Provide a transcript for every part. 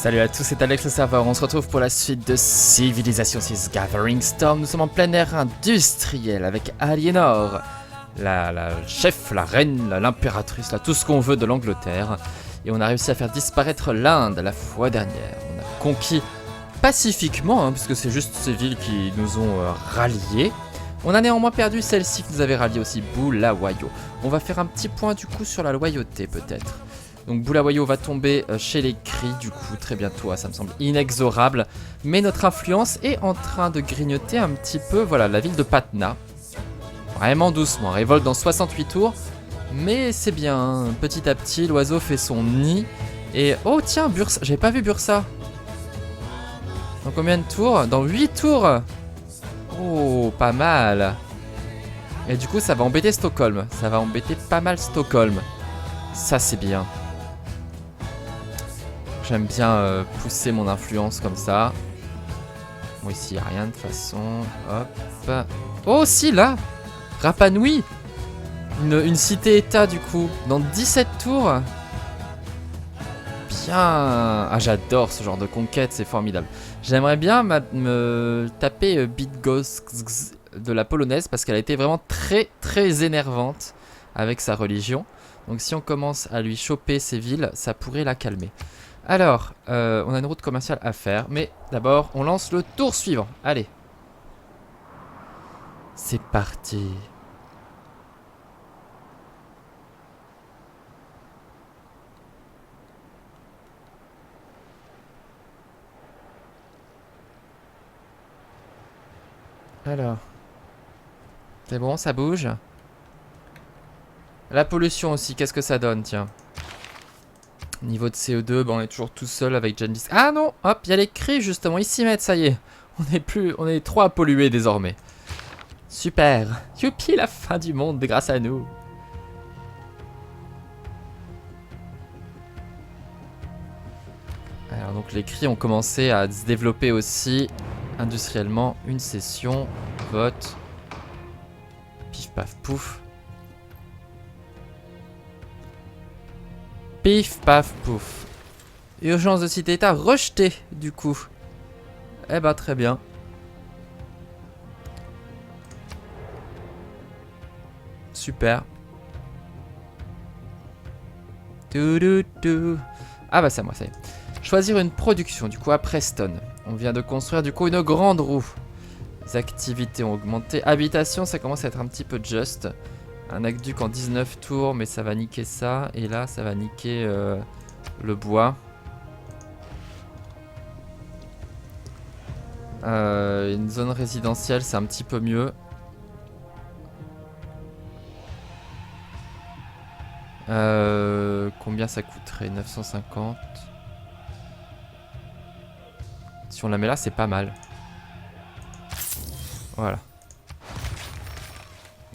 Salut à tous, c'est Alex le serveur, on se retrouve pour la suite de Civilization 6 Gathering Storm. Nous sommes en plein air industriel avec Aliénor, la chef, la reine, l'impératrice, tout ce qu'on veut de l'Angleterre. Et on a réussi à faire disparaître l'Inde la fois dernière. On a conquis pacifiquement, puisque c'est juste ces villes qui nous ont ralliés. On a néanmoins perdu celle-ci qui nous avait rallié aussi, Bulawayo. On va faire un petit point du coup sur la loyauté peut-être. Donc Bulawayo va tomber chez les Cris du coup très bientôt, ça me semble inexorable. Mais notre influence est en train de grignoter un petit peu, voilà, la ville de Patna. Vraiment doucement, révolte dans 68 tours. Mais c'est bien, petit à petit l'oiseau fait son nid. Et oh tiens, Bursa, j'avais pas vu Bursa. Dans combien de tours? Dans 8 tours. Oh, pas mal. Et du coup ça va embêter Stockholm, ça va embêter pas mal Stockholm. Ça c'est bien. J'aime bien pousser mon influence comme ça. Bon, ici, il n'y a rien de toute façon. Hop. Oh, si, là Rapa Nui. Une cité-état, du coup. Dans 17 tours. Bien. Ah, j'adore ce genre de conquête, c'est formidable. J'aimerais bien me taper Bydgoszcz de la polonaise parce qu'elle a été vraiment très énervante avec sa religion. Donc si on commence à lui choper ses villes, ça pourrait la calmer. Alors, on a une route commerciale à faire, mais d'abord, on lance le tour suivant. Allez. C'est parti. Alors. C'est bon, ça bouge. La pollution aussi, qu'est-ce que ça donne, tiens. Niveau de CO2, on est toujours tout seul avec Gengis. Ah non, hop, il y a les Cris justement, ils s'y mettent, ça y est. On est 3 à polluer désormais. Super. Youpi, la fin du monde grâce à nous. Alors donc les Cris ont commencé à se développer aussi industriellement. Une session, vote. Pif paf pouf. Pif, paf, pouf. Urgence de cité-état rejetée, du coup. Eh ben, très bien. Super. Ah bah, c'est à moi, ça y est. Choisir une production, du coup, à Preston. On vient de construire, du coup, une grande roue. Les activités ont augmenté. Habitation, ça commence à être un petit peu juste. Un aqueduc en 19 tours, mais ça va niquer ça. Et là, ça va niquer le bois. Une zone résidentielle, c'est un petit peu mieux. Combien ça coûterait? 950. Si on la met là, c'est pas mal. Voilà.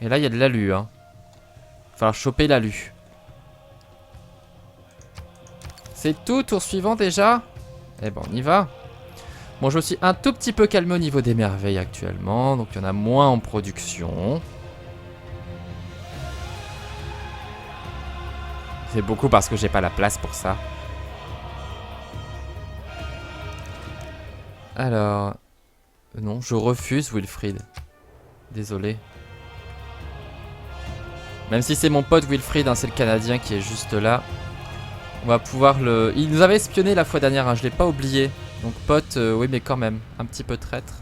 Et là, il y a de l'alu, hein. Il va falloir choper l'alu. C'est tout, tour suivant déjà. Eh ben, on y va. Bon, je me suis un tout petit peu calmé au niveau des merveilles actuellement. Donc, il y en a moins en production. C'est beaucoup parce que j'ai pas la place pour ça. Alors... Non, je refuse, Wilfried. Désolé. Même si c'est mon pote Wilfried, c'est le Canadien qui est juste là. On va pouvoir le... Il nous avait espionné la fois dernière, je l'ai pas oublié. Donc pote, oui mais quand même, un petit peu traître.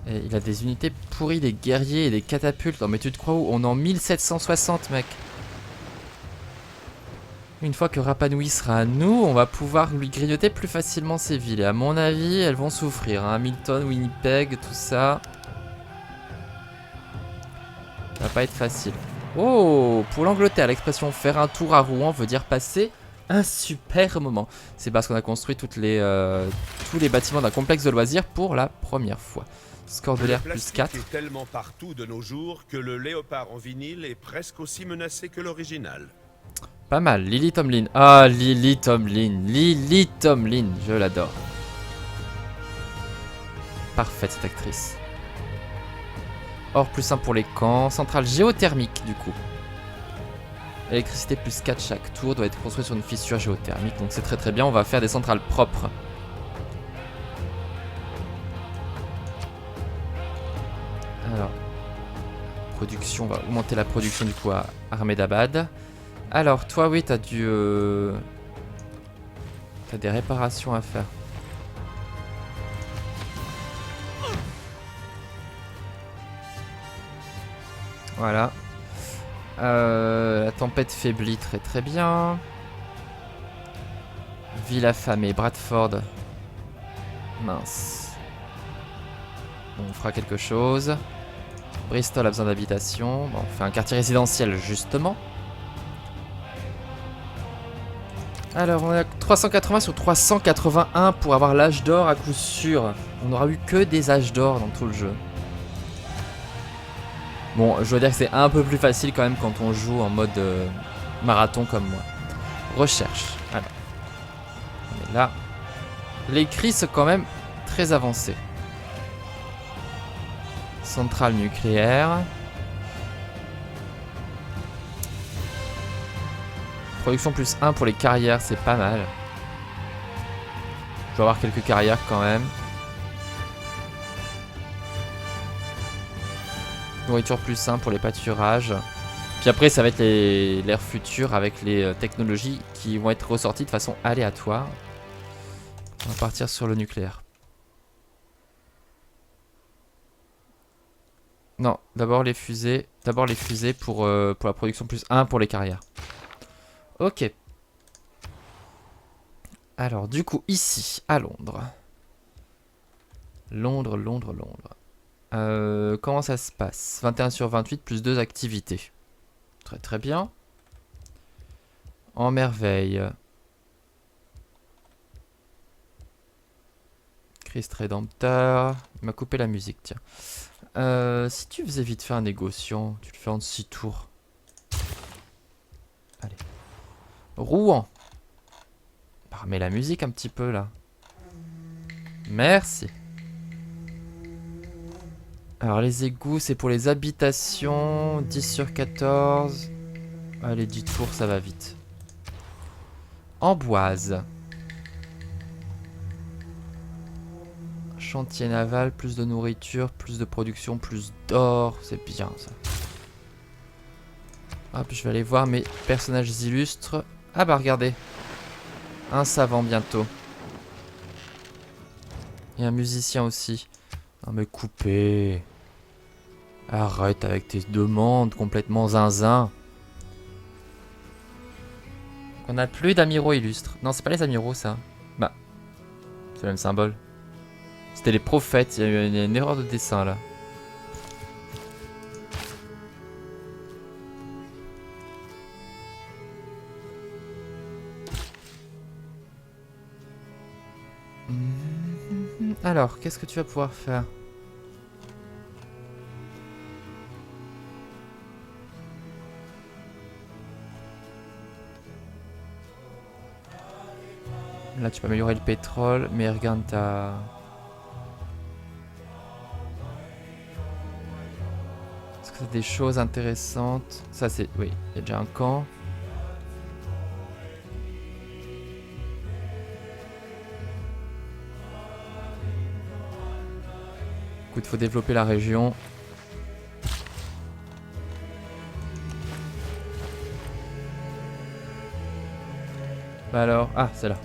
Et il a des unités pourries, des guerriers et des catapultes. Non mais tu te crois où? On est en 1760 mec. Une fois que Rapa Nui sera à nous, on va pouvoir lui grignoter plus facilement ses villes. Et à mon avis, elles vont souffrir. Hamilton, Winnipeg, tout ça. Ça va pas être facile. Oh, pour l'Angleterre, l'expression faire un tour à Rouen veut dire passer un super moment. C'est parce qu'on a construit tous les bâtiments d'un complexe de loisirs pour la première fois. Score de l'air plus 4. Le plastique est tellement partout de nos jours que le léopard en vinyle est presque aussi menacé que l'original. Pas mal, Lily Tomlin. Ah, Lily Tomlin. Lily Tomlin, je l'adore. Parfaite cette actrice. Or plus 1 pour les camps. Centrale géothermique du coup. Électricité plus 4 chaque tour doit être construit sur une fissure géothermique. Donc c'est très très bien, on va faire des centrales propres. Alors, production, on va augmenter la production du coup à Ahmedabad. Alors toi oui, t'as t'as des réparations à faire. Voilà. La tempête faiblit très très bien. Ville affamée, Bradford. Mince. Bon, on fera quelque chose. Bristol a besoin d'habitation. Bon, on fait un quartier résidentiel justement. Alors on a 380 sur 381 pour avoir l'âge d'or à coup sûr. On n'aura eu que des âges d'or dans tout le jeu. Bon, je dois dire que c'est un peu plus facile quand même quand on joue en mode marathon comme moi. Recherche. Alors. On est là. Les cris sont quand même très avancés. Centrale nucléaire. Production plus 1 pour les carrières, c'est pas mal. Je dois avoir quelques carrières quand même. Nourriture plus 1 pour les pâturages. Puis après, ça va être l'ère future avec les technologies qui vont être ressorties de façon aléatoire. On va partir sur le nucléaire. Non, d'abord les fusées. D'abord les fusées pour la production plus 1 pour les carrières. Ok. Alors, du coup, ici, à Londres. Londres. Comment ça se passe? 21 sur 28 plus 2 activités. Très très bien. En merveille. Christ Rédempteur. Il m'a coupé la musique, tiens. Si tu faisais vite fait un négociant, tu le fais en 6 tours. Allez. Rouen. Remets la musique un petit peu là. Merci. Alors les égouts c'est pour les habitations. 10 sur 14. Allez 10 tours ça va vite. Amboise. Chantier naval, plus de nourriture, plus de production, plus d'or. C'est bien ça. Hop, je vais aller voir mes personnages illustres. Ah bah regardez. Un savant bientôt. Et un musicien aussi. Non mais coupez. Arrête avec tes demandes complètement zinzin. On n'a plus d'amiraux illustres. Non, c'est pas les amiraux ça. Bah, c'est le même symbole. C'était les prophètes, il y a eu une erreur de dessin là. Alors, qu'est-ce que tu vas pouvoir faire? Là, tu peux améliorer le pétrole, mais regarde ta... Est-ce que c'est des choses intéressantes? Ça, c'est... Oui, il y a déjà un camp. Écoute, faut développer la région. Bah alors... Ah, c'est là.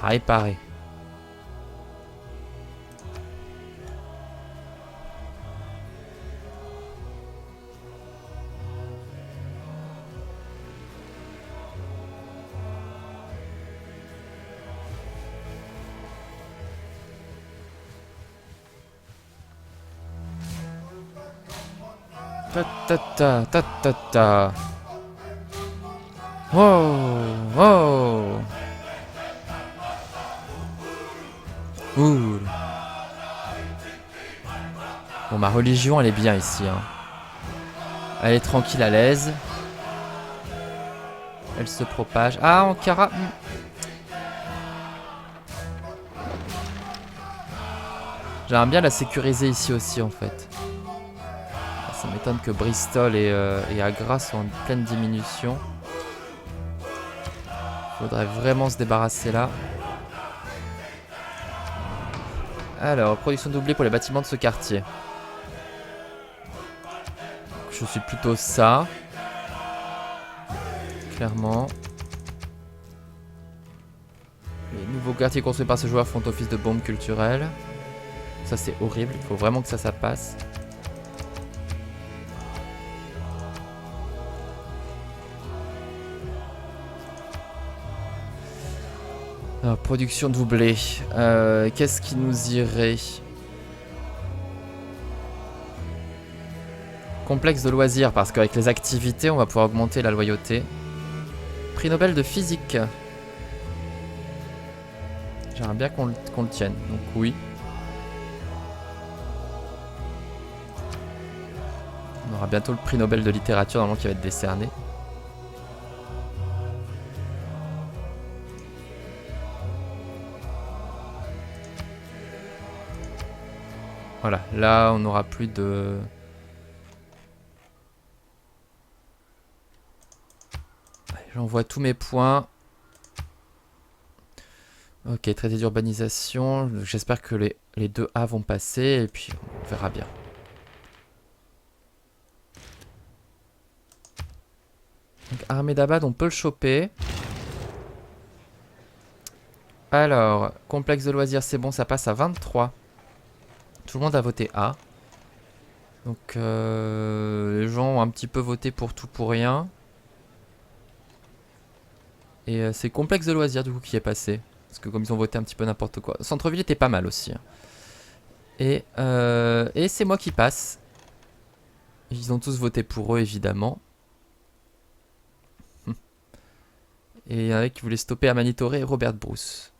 À réparer. Ta ta ta ta ta ta. Oh, oh. Ouh. Bon, ma religion, elle est bien ici. Hein. Elle est tranquille, à l'aise. Elle se propage. Ah, Ankara. J'aimerais bien la sécuriser ici aussi, en fait. Ça m'est m'étonne que Bristol et Agra soient en pleine diminution. Faudrait vraiment se débarrasser là. Alors, production doublée pour les bâtiments de ce quartier. Je suis plutôt ça. Clairement. Les nouveaux quartiers construits par ce joueur font office de bombe culturelle. Ça c'est horrible, il faut vraiment que ça passe. Alors, production doublée. Qu'est-ce qui nous irait? Complexe de loisirs, parce qu'avec les activités, on va pouvoir augmenter la loyauté. Prix Nobel de physique. J'aimerais bien qu'on le tienne, donc oui. On aura bientôt le prix Nobel de littérature normalement qui va être décerné. Voilà, là on n'aura plus de... J'envoie tous mes points. Ok, traité d'urbanisation. J'espère que les 2A vont passer et puis on verra bien. Donc Ahmedabad, on peut le choper. Alors, complexe de loisirs, c'est bon, ça passe à 23. Tout le monde a voté A. Donc les gens ont un petit peu voté pour tout pour rien. Et c'est complexe de loisirs du coup qui est passé. Parce que comme ils ont voté un petit peu n'importe quoi. Centre-ville était pas mal aussi. Et c'est moi qui passe. Ils ont tous voté pour eux évidemment. Et il y en a qui voulaient stopper Amanitore et Robert Bruce.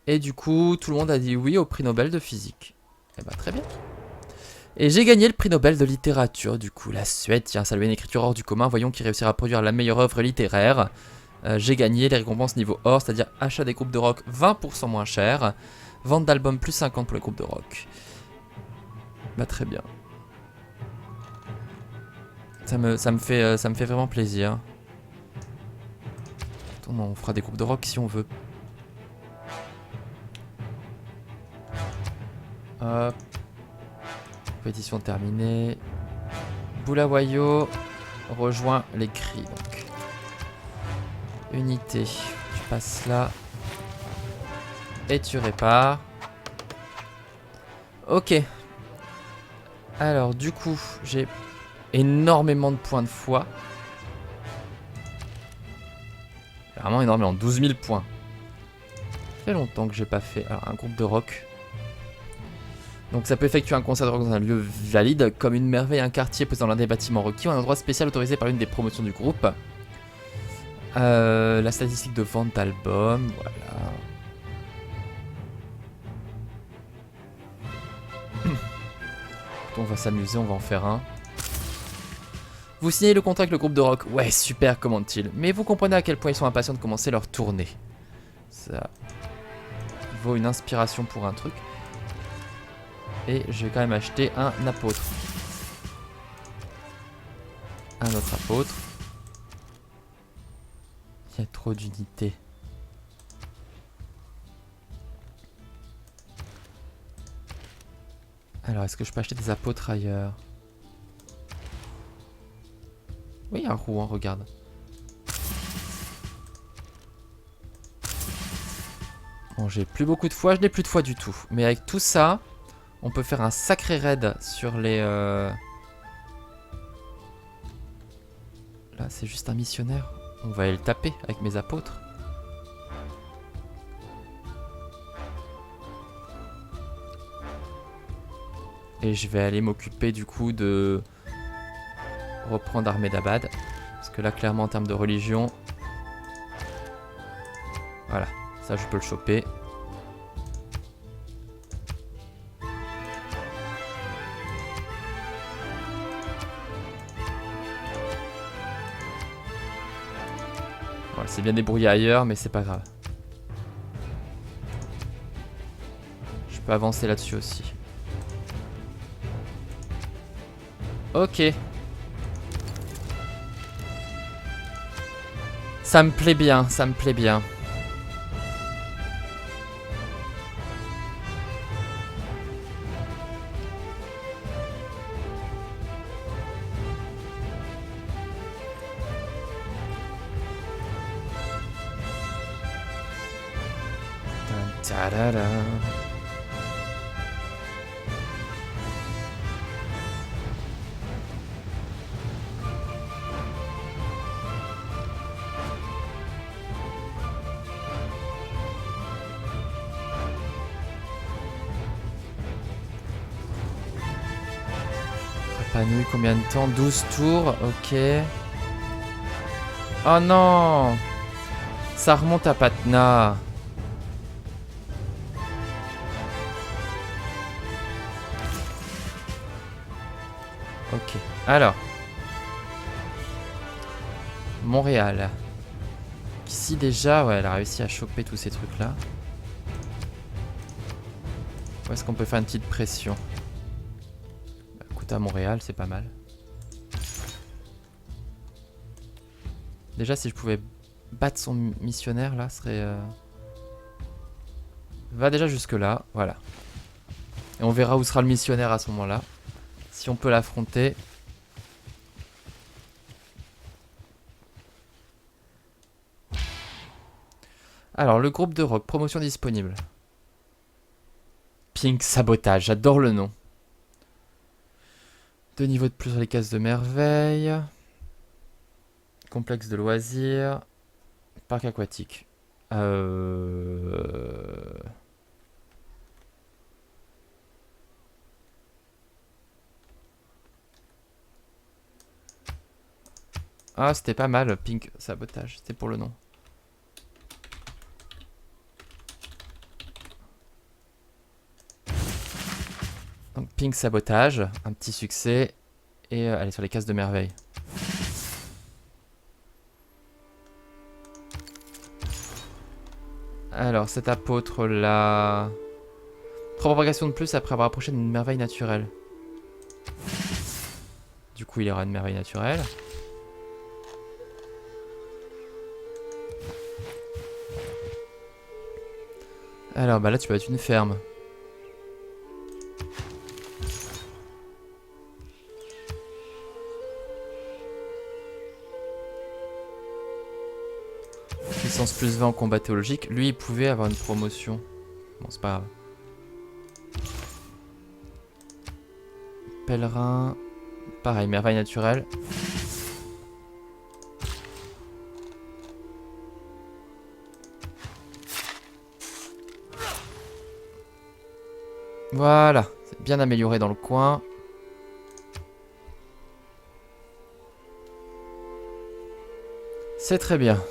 Et du coup, tout le monde a dit oui au prix Nobel de physique. Et bah très bien. Et j'ai gagné le prix Nobel de littérature. Du coup, la Suède tient à saluer une écriture hors du commun. Voyons qui réussira à produire la meilleure œuvre littéraire. J'ai gagné les récompenses niveau or, c'est-à-dire achat des groupes de rock 20% moins cher. Vente d'albums plus 50 pour les groupes de rock. Bah très bien. Ça me fait vraiment plaisir. On fera des groupes de rock si on veut. Hop. Compétition terminée. Bulawayo rejoint les cris. Donc. Unité. Tu passes là. Et tu répares. Ok. Alors du coup, j'ai énormément de points de foi. Vraiment énormément, 12 000 points. Ça fait longtemps que j'ai pas fait. Alors un groupe de rock. Donc ça peut effectuer un concert de rock dans un lieu valide, comme une merveille, un quartier posé dans l'un des bâtiments requis, ou un endroit spécial autorisé par une des promotions du groupe. La statistique de vente d'albums, voilà. On va s'amuser, on va en faire un. Vous signez le contrat avec le groupe de rock. Ouais, super, commande-t-il. Mais vous comprenez à quel point ils sont impatients de commencer leur tournée. Ça vaut une inspiration pour un truc. Et je vais quand même acheter un apôtre. Un autre apôtre. Il y a trop d'unités. Alors, est-ce que je peux acheter des apôtres ailleurs? Oui, un Rouen, regarde. Bon, j'ai plus beaucoup de foi, je n'ai plus de foi du tout. Mais avec tout ça, on peut faire un sacré raid sur les... Là, c'est juste un missionnaire. On va aller le taper avec mes apôtres. Et je vais aller m'occuper du coup de reprendre Ahmedabad. Parce que là, clairement, en termes de religion... Voilà, ça je peux le choper. Voilà, c'est bien débrouillé ailleurs, mais c'est pas grave. Je peux avancer là-dessus aussi. Ok. Ça me plaît bien, ça me plaît bien. Ta-da-da. Rapanouille, combien de temps? 12 tours, ok. Oh non! Ça remonte à Patna. Ok, alors. Montréal. Ici déjà, ouais, elle a réussi à choper tous ces trucs-là. Où est-ce qu'on peut faire une petite pression? Écoute, à Montréal, c'est pas mal. Déjà, si je pouvais battre son missionnaire, là, serait... Va déjà jusque là, voilà. Et on verra où sera le missionnaire à ce moment-là. Si on peut l'affronter. Alors, le groupe de rock, promotion disponible. Pink Sabotage, j'adore le nom. 2 niveaux de plus sur les cases de merveille. Complexe de loisirs. Parc aquatique. Ah, c'était pas mal, Pink Sabotage, c'était pour le nom. Donc Pink Sabotage, un petit succès. Et allez sur les cases de merveille. Alors cet apôtre là... 3 propagations de plus après avoir approché d'une merveille naturelle. Du coup il y aura une merveille naturelle. Alors bah là tu vas être une ferme. Puissance plus 20 en combat théologique. Lui il pouvait avoir une promotion. Bon c'est pas grave. Pèlerin. Pareil, merveille naturelle. Voilà, c'est bien amélioré dans le coin. C'est très bien.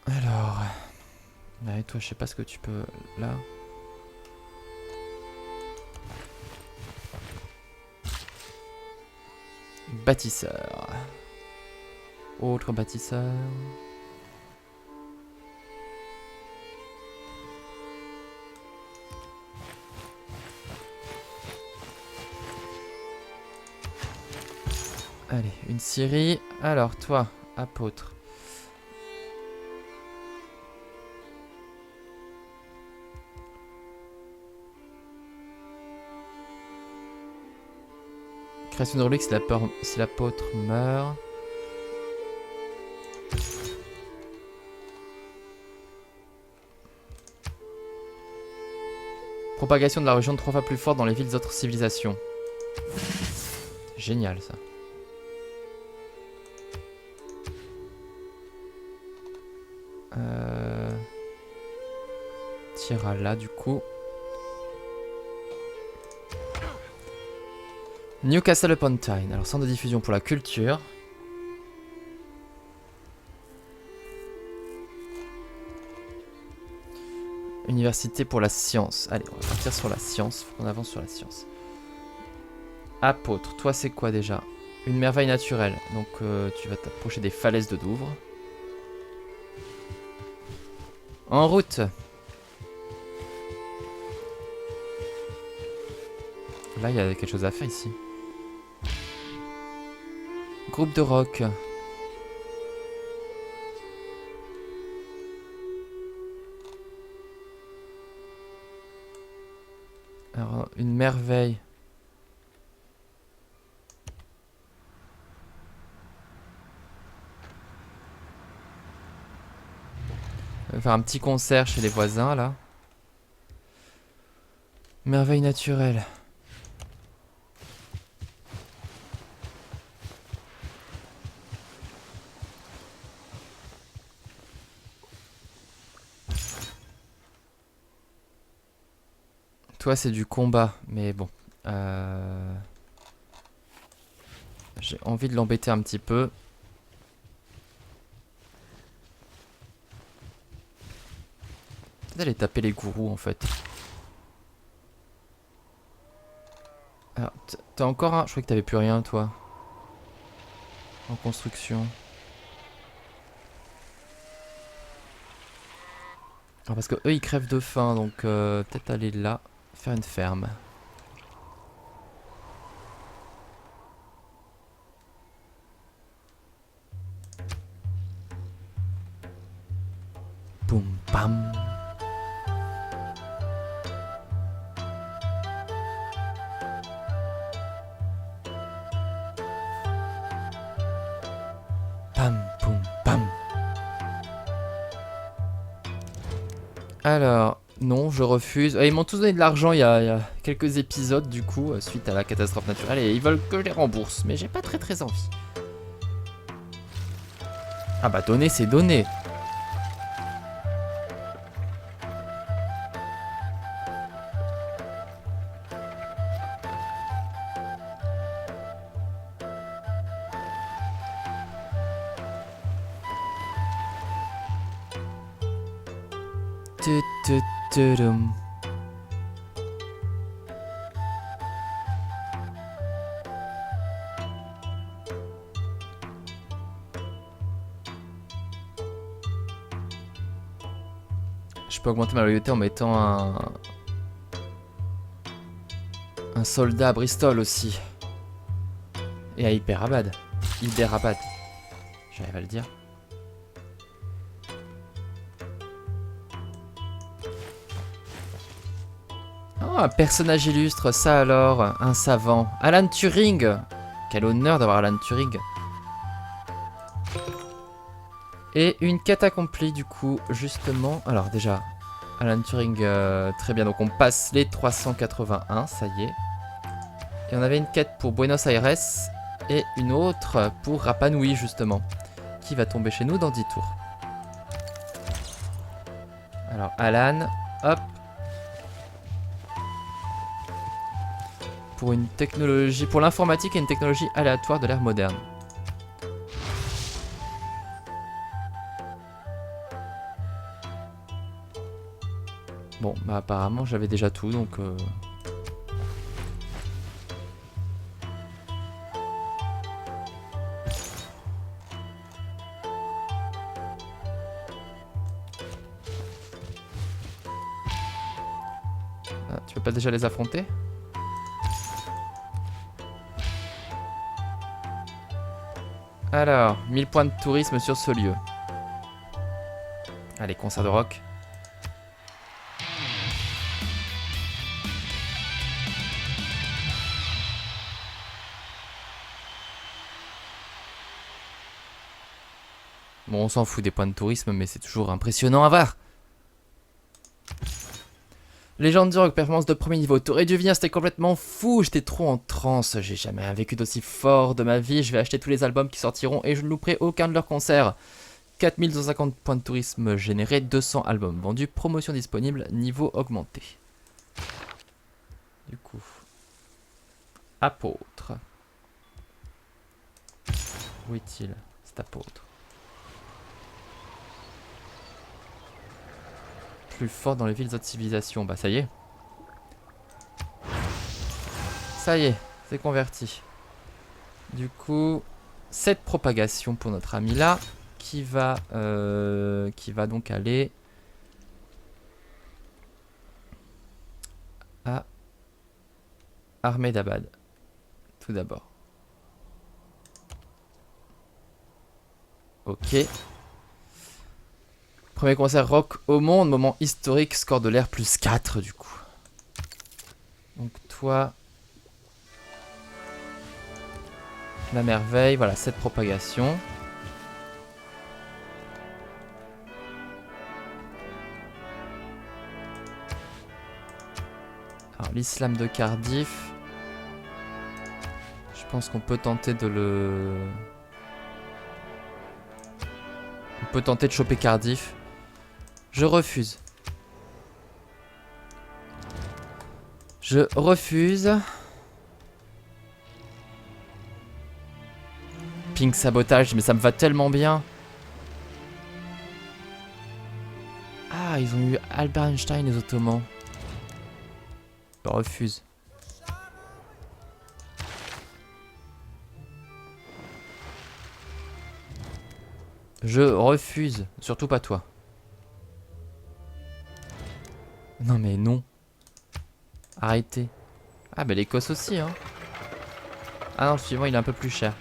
Alors... Ouais, toi, je sais pas ce que tu peux... Là... Bâtisseur. Autre bâtisseur. Allez, une scierie. Alors, toi, apôtre. Création de relique si l'apôtre meurt. Propagation de la région 3 fois plus forte dans les villes d'autres civilisations. Génial ça. Tira là du coup. Newcastle upon Tyne. Alors centre de diffusion pour la culture. Université pour la science. Allez, on va partir sur la science. Faut qu'on avance sur la science. Apôtre, toi c'est quoi déjà? Une merveille naturelle. Donc tu vas t'approcher des falaises de Douvres. En route. Là, il y a quelque chose à faire ici. Groupe de rock. Alors, une merveille. On va faire un petit concert chez les voisins, là. Merveille naturelle. Toi, c'est du combat, mais bon. J'ai envie de l'embêter un petit peu. Peut-être aller taper les gourous, en fait. Alors, t'as encore un... Je croyais que t'avais plus rien, toi. En construction. Alors, parce que eux, ils crèvent de faim, donc peut-être aller là, faire une ferme. Boum, bam. Pam, poum, pam. Alors, non, je refuse. Ils m'ont tous donné de l'argent il y a quelques épisodes, du coup, suite à la catastrophe naturelle, et ils veulent que je les rembourse, mais j'ai pas très envie. Ah bah, donner, c'est donner. Tudum. Je peux augmenter ma loyauté en mettant un soldat à Bristol aussi. Et à Hyderabad. Hyderabad. J'arrive à le dire. Oh, un personnage illustre, ça alors. Un savant. Alan Turing. Quel honneur d'avoir Alan Turing. Et une quête accomplie du coup, justement. Alors déjà, Alan Turing, très bien. Donc on passe les 381, ça y est. Et on avait une quête pour Buenos Aires et une autre pour Rapa Nui justement, qui va tomber chez nous dans 10 tours. Alors Alan, hop. Pour une technologie, pour l'informatique et une technologie aléatoire de l'ère moderne. Bon, bah apparemment j'avais déjà tout, donc... Ah, tu veux pas déjà les affronter? Alors, 1000 points de tourisme sur ce lieu. Allez, concert de rock. Bon, on s'en fout des points de tourisme, mais c'est toujours impressionnant à voir. Légende du rock, performance de premier niveau. T'aurais dû venir, c'était complètement fou. J'étais trop en transe. J'ai jamais vécu d'aussi fort de ma vie. Je vais acheter tous les albums qui sortiront et je ne louperai aucun de leurs concerts. 4250 points de tourisme générés, 200 albums vendus, promotion disponible, niveau augmenté. Du coup, apôtre. Où est-il, cet apôtre? plus forte dans les villes des autres civilisations. Bah ça y est. Ça y est, c'est converti. Du coup, cette propagation pour notre ami là, qui va donc aller à Ahmedabad, tout d'abord. Ok. Premier concert rock au monde, moment historique, score de l'air plus 4 du coup. Donc toi... La merveille, voilà, cette propagation. Alors l'islam de Cardiff. Je pense qu'on peut tenter de le... On peut tenter de choper Cardiff. Je refuse. Je refuse. Pink sabotage, mais ça me va tellement bien. Ah, ils ont eu Albert Einstein, les Ottomans. Je refuse. Je refuse. Surtout pas toi. Non mais non. Arrêtez. Ah bah l'Écosse aussi hein. Ah non, le suivant il est un peu plus cher.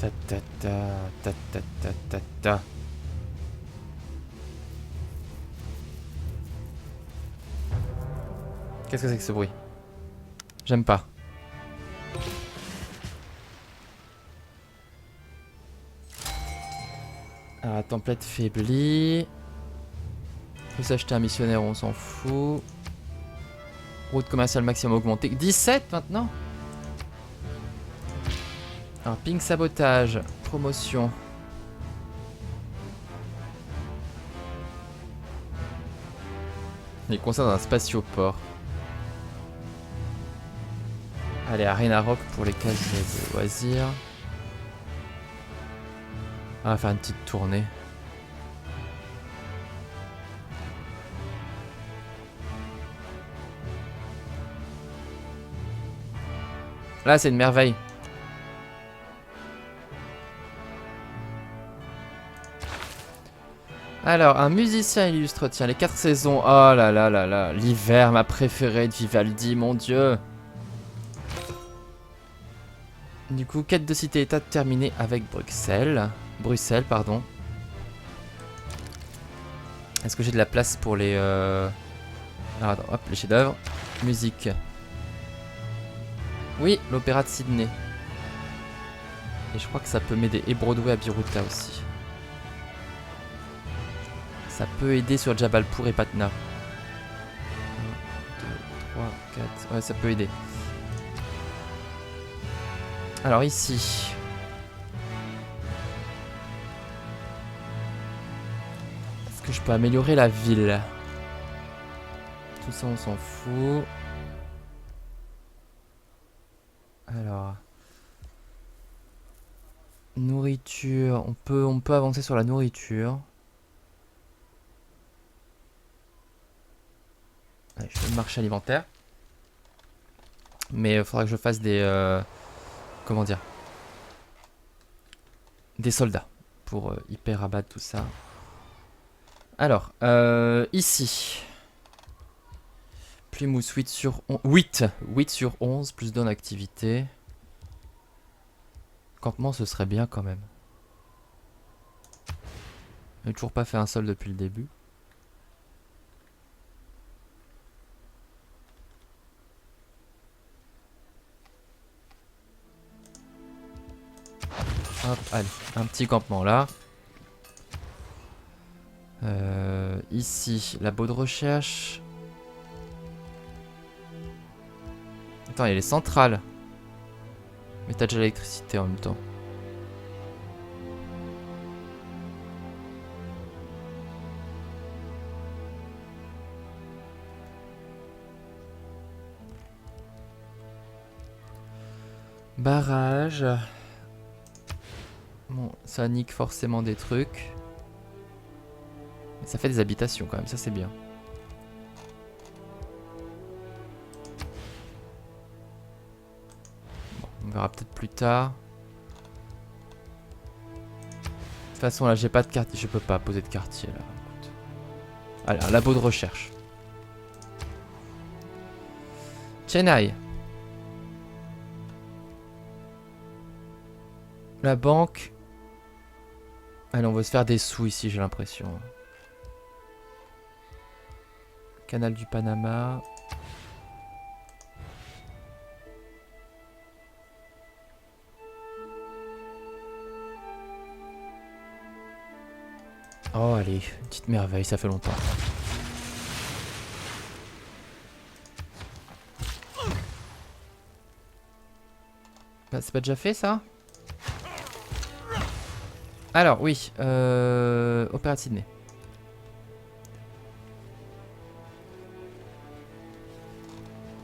Ta ta ta ta ta ta ta ta. Qu'est-ce que c'est que ce bruit? J'aime pas. Alors, la template faiblit. On peut s'acheter un missionnaire, on s'en fout. Route commerciale maximum augmentée. 17 maintenant? Alors, ping sabotage. Promotion. Les concerts dans un spatioport. Allez, Arena Rock pour les cases de loisirs. On va faire une petite tournée. Là, c'est une merveille. Alors, un musicien illustre, tiens, les 4 saisons. Oh là là là là, l'hiver, ma préférée de Vivaldi, mon dieu. Du coup, quête de cité-état terminée avec Bruxelles. Bruxelles, pardon. Est-ce que j'ai de la place pour les... Alors, attends, hop, les chefs-d'œuvre. Musique. Oui, l'opéra de Sydney. Et je crois que ça peut m'aider. Et Broadway à Biruta aussi. Ça peut aider sur Jabalpur et Patna. 1, 2, 3, 4... Ouais, ça peut aider. Alors ici... Est-ce que je peux améliorer la ville? Tout ça, on s'en fout. Alors... Nourriture... On peut avancer sur la nourriture. Allez, je fais le marché alimentaire. Mais il faudra que je fasse des... comment dire? Des soldats. Pour hyper abattre tout ça. Alors, ici. Plymouth 8 sur 11. 8 sur 11, plus d'une activité. Campement, ce serait bien quand même. J'ai toujours pas fait un sol depuis le début. Hop, allez, un petit campement là. Ici, labo de recherche. Attends, il y a les centrales. Mais t'as déjà l'électricité en même temps. Barrage. Bon, ça nique forcément des trucs. Mais ça fait des habitations quand même, ça c'est bien. Bon, on verra peut-être plus tard. De toute façon là j'ai pas de quartier, je peux pas poser de quartier là. Allez, un labo de recherche. Chennai. La banque. Allez, on va se faire des sous ici, j'ai l'impression. Canal du Panama. Oh, allez, une petite merveille, ça fait longtemps. Bah, c'est pas déjà fait ça? Alors, oui, Opéra de Sydney.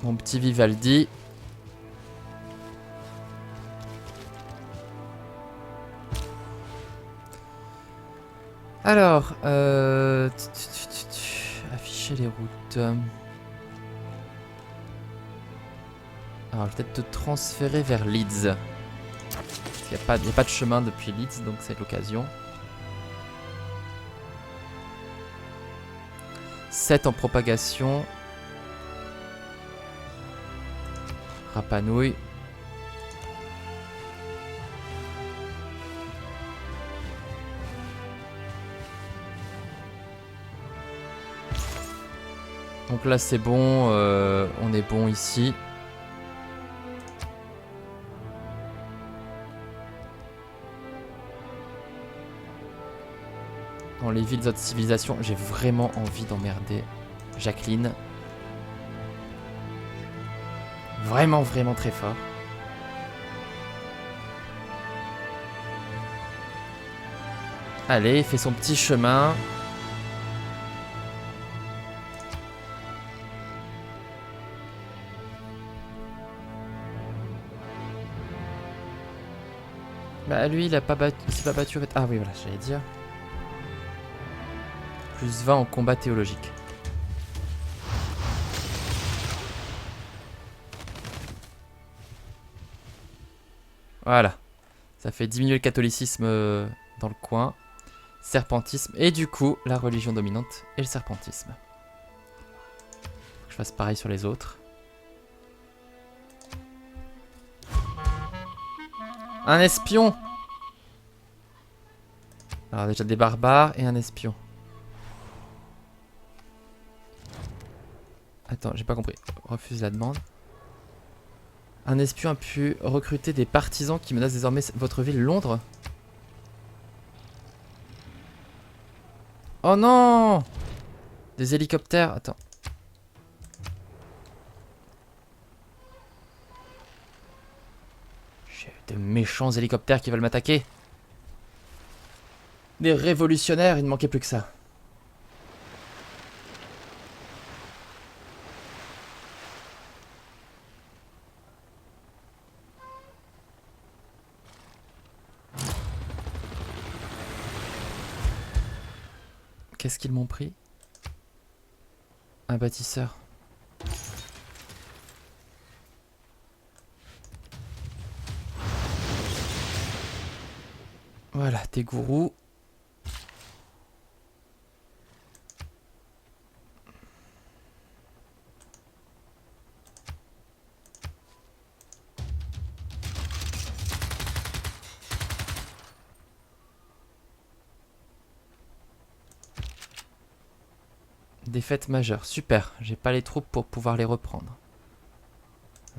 Mon petit Vivaldi. Alors, afficher les routes. Alors, je vais peut-être te transférer vers Leeds. Il n'y a pas de chemin depuis Leeds, donc c'est l'occasion. 7 en propagation. Rapa Nui. Donc là c'est bon, on est bon ici. Dans les villes d'autres civilisations, j'ai vraiment envie d'emmerder Jacqueline. Vraiment, vraiment très fort. Allez, il fait son petit chemin. Bah lui, il a pas battu, il s'est pas battu. Ah oui, voilà, j'allais dire. Plus 20 en combat théologique. Voilà. Ça fait diminuer le catholicisme dans le coin. Serpentisme. Et du coup, la religion dominante et le serpentisme. Faut que je fasse pareil sur les autres. Un espion! Alors déjà des barbares et un espion. Attends, j'ai pas compris. Refuse la demande. Un espion a pu recruter des partisans qui menacent désormais votre ville, Londres. Oh non! Des hélicoptères. Attends. J'ai de méchants hélicoptères qui veulent m'attaquer. Des révolutionnaires, il ne manquait plus que ça. Qu'est-ce qu'ils m'ont pris? Un bâtisseur. Voilà, tes gourous. Défaite majeure, super. J'ai pas les troupes pour pouvoir les reprendre.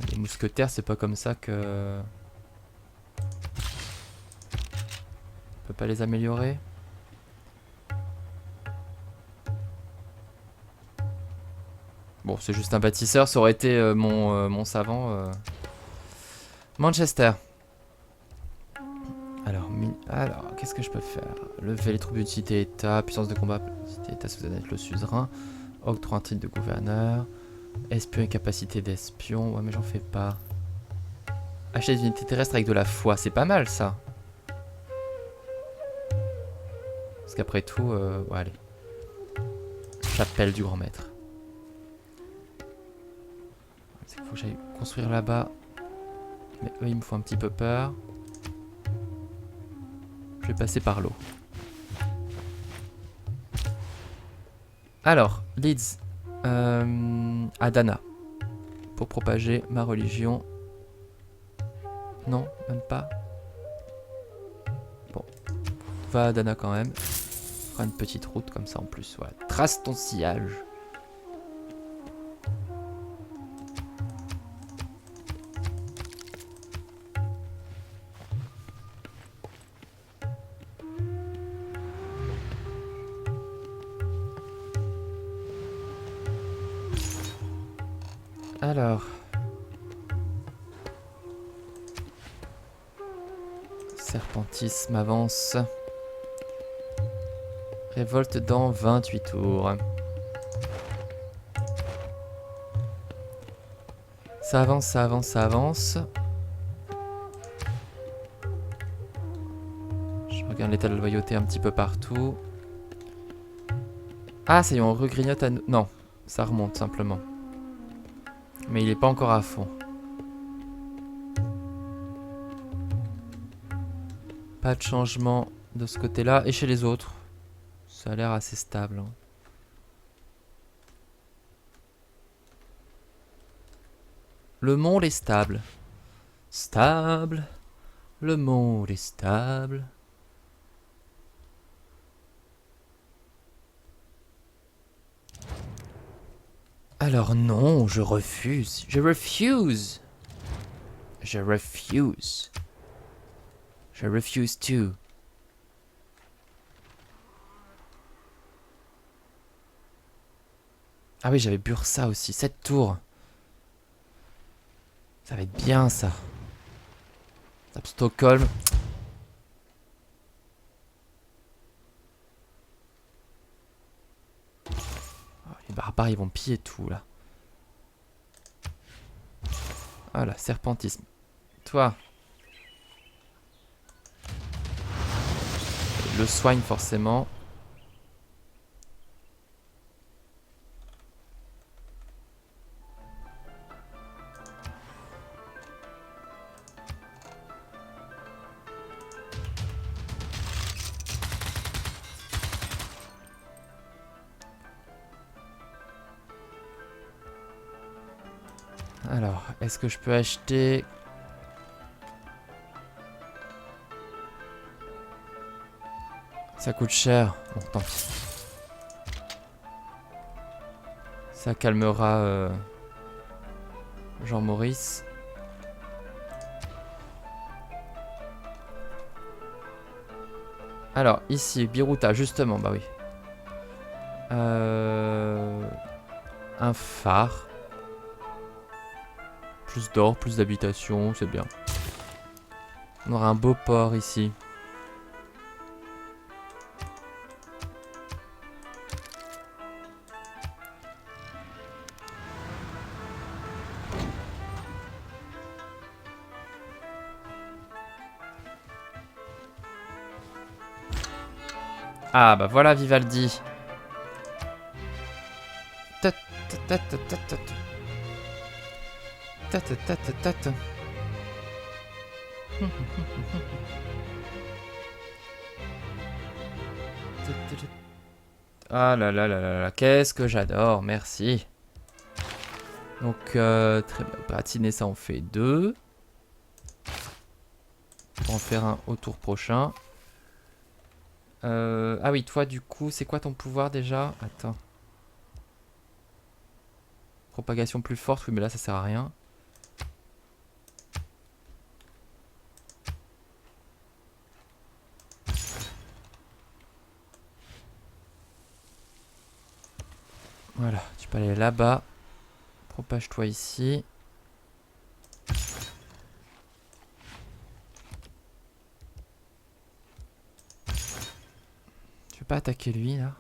Les mousquetaires, c'est pas comme ça que... On peut pas les améliorer. Bon, c'est juste un bâtisseur, ça aurait été mon savant. Manchester. Alors qu'est-ce que je peux faire? Lever les troupes d'utilité état, puissance de combat, utilité état, vous allez être le suzerain. Octroie un titre de gouverneur. Espion et capacité d'espion. Ouais, mais j'en fais pas. Acheter des unités terrestres avec de la foi, c'est pas mal ça. Parce qu'après tout, ouais, allez. Chapelle du grand maître. C'est qu'il faut que j'aille construire là-bas. Mais eux, ils me font un petit peu peur. Je vais passer par l'eau. Alors, Leeds. Adana. Pour propager ma religion. Non, même pas. Bon. Va à Adana quand même. On fera une petite route comme ça en plus. Voilà. Trace ton sillage. Alors. Serpentisme avance. Révolte dans 28 tours. Ça avance, ça avance, ça avance. Je regarde l'état de loyauté un petit peu partout. Ah, ça y est, on regrignote à nous. Non, ça remonte simplement. Mais il est pas encore à fond. Pas de changement de ce côté-là. Et chez les autres, ça a l'air assez stable. Hein. Le monde est stable. Stable. Le monde est stable. Alors non, je refuse. Je refuse. Je refuse. Je refuse to. Ah oui, j'avais Bursa aussi. 7 tours. Ça va être bien ça. Tape Stockholm. Oh, les barbares ils vont piller tout là. Voilà, serpentisme. Toi. Le soigne forcément. Alors, est-ce que je peux acheter... Ça coûte cher. Bon, tant pis. Ça calmera Jean-Maurice. Alors, ici, Biruta, justement, bah oui. Un phare. Plus d'or, plus d'habitation, c'est bien. On aura un beau port ici. Ah bah voilà Vivaldi. Ta ta ta ta ta ta. Ta ta ta ta ta ta. Ah là là là là là, qu'est-ce que j'adore, merci. Donc très bien, patiner ça en fait 2. On va en faire un au tour prochain. Ah oui, toi du coup, c'est quoi ton pouvoir déjà? Attends. Propagation plus forte, oui mais là ça sert à rien. Voilà, tu peux aller là-bas. Propage-toi ici. Tu veux pas attaquer lui là?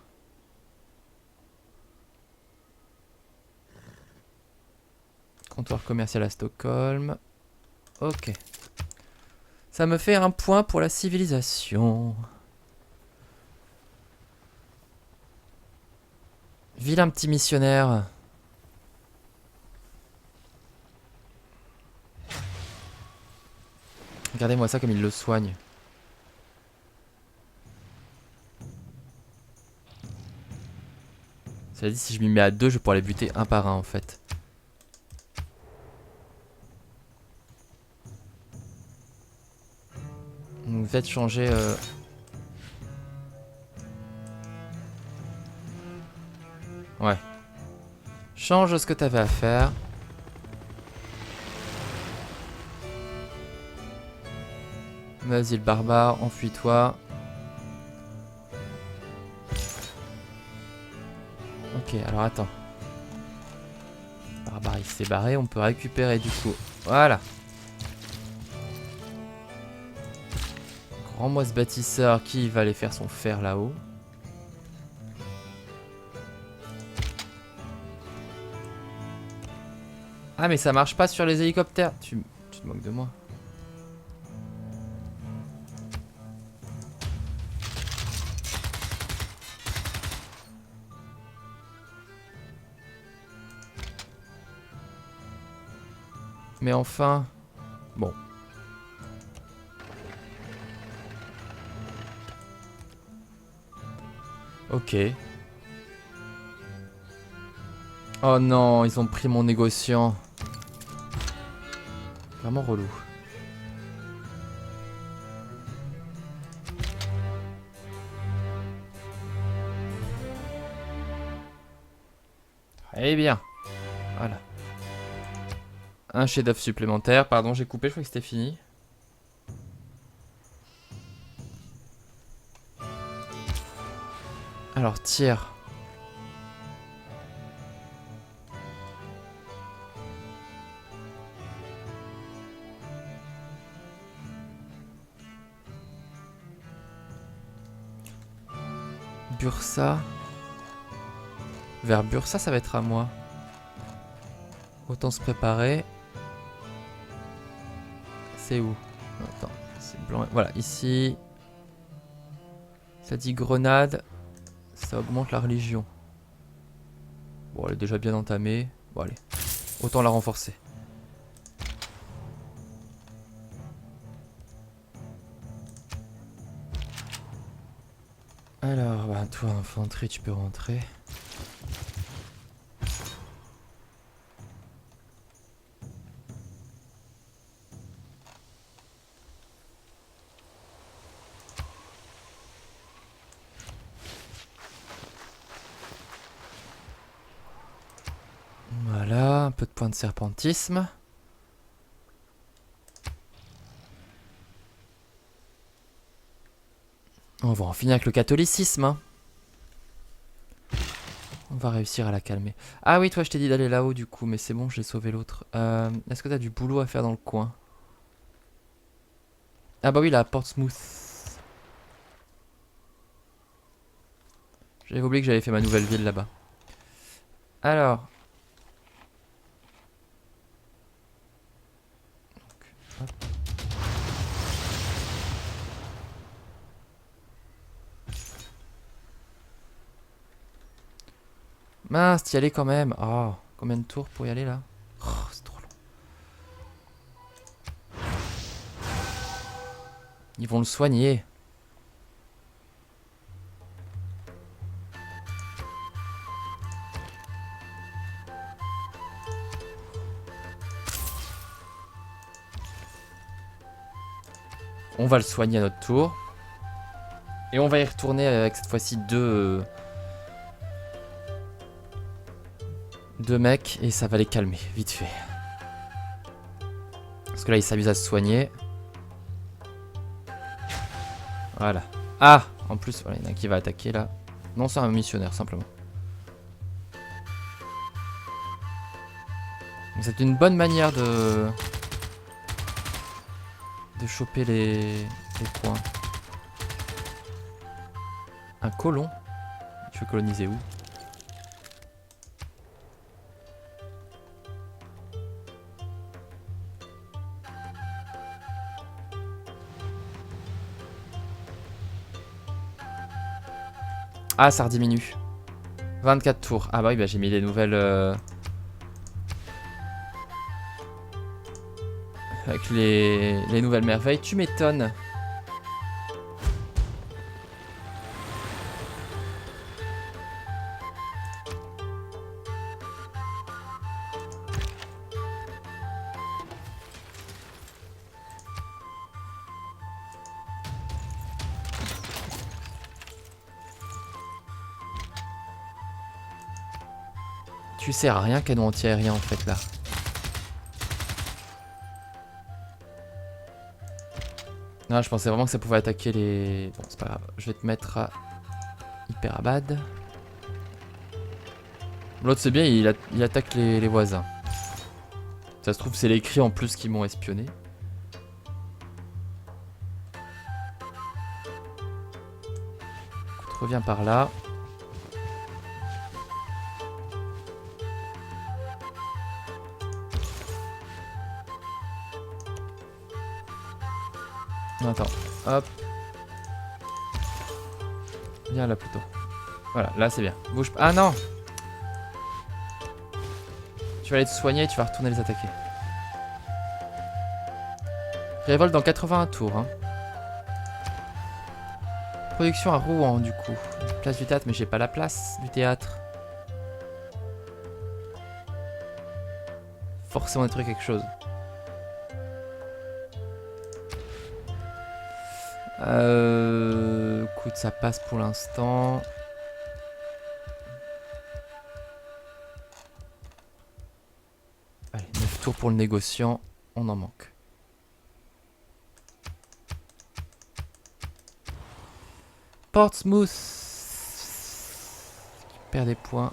Comptoir commercial à Stockholm. Ok. Ça me fait un point pour la civilisation. Vilain petit missionnaire. Regardez-moi ça comme il le soigne. Cela dit, si je m'y mets à 2, je vais pouvoir les buter un par un en fait. Donc faites changer... Ouais. Change ce que t'avais à faire. Vas-y le barbare, enfuis-toi. Ok, alors attends. Le barbare il s'est barré, on peut récupérer du coup. Voilà. Rends-moi ce bâtisseur qui va aller faire son fer là-haut. Ah mais ça marche pas sur les hélicoptères. Tu te moques de moi. Mais enfin... Bon. Ok. Oh non, ils ont pris mon négociant. Vraiment relou. Eh bien. Voilà. Un chef-d'œuvre supplémentaire. Pardon, j'ai coupé, je crois que c'était fini. Alors, tir. Bursa. Vers Bursa, ça va être à moi. Autant se préparer. C'est où? Attends, c'est blanc. Voilà, ici. Ça dit grenade. Ça augmente la religion. Bon, elle est déjà bien entamée. Bon, allez. Autant la renforcer. Alors, bah, toi, infanterie, tu peux rentrer. Voilà, un peu de points de serpentisme. On va en finir avec le catholicisme. Hein. On va réussir à la calmer. Ah oui, toi, je t'ai dit d'aller là-haut du coup, mais c'est bon, j'ai sauvé l'autre. Est-ce que t'as du boulot à faire dans le coin? Ah bah oui, la Portsmouth. J'avais oublié que j'avais fait ma nouvelle ville là-bas. Alors. Donc, hop. Mince, t'y allais quand même. Oh, combien de tours pour y aller là? Oh, c'est trop long. Ils vont le soigner. On va le soigner à notre tour. Et on va y retourner avec cette fois-ci deux mecs et ça va les calmer, vite fait. Parce que là, ils s'amusent à se soigner. Voilà. Ah! En plus, voilà, il y en a un qui va attaquer là. Non, c'est un missionnaire, simplement. C'est une bonne manière de choper les points. Un colon? Tu veux coloniser où? Ah, ça rediminue. 24 tours. Ah bah oui, bah j'ai mis les nouvelles... Avec les nouvelles merveilles. Tu m'étonnes. Tu sers à rien, canon anti-aérien en fait là. Non, je pensais vraiment que ça pouvait attaquer les... Bon, c'est pas grave. Je vais te mettre à hyper abad. L'autre c'est bien, il attaque les voisins. Ça se trouve c'est les cris en plus qui m'ont espionné. Écoute, reviens par là. Attends, hop. Viens là plutôt. Voilà, là c'est bien. Bouge pas. Ah non! Tu vas aller te soigner et tu vas retourner les attaquer. Révolte dans 81 tours. Hein. Production à Rouen du coup. Place du théâtre, mais j'ai pas la place du théâtre. Forcément détruire quelque chose. Écoute, ça passe pour l'instant. Allez, 9 tours pour le négociant. On en manque. Portsmouth. Qui perd des points.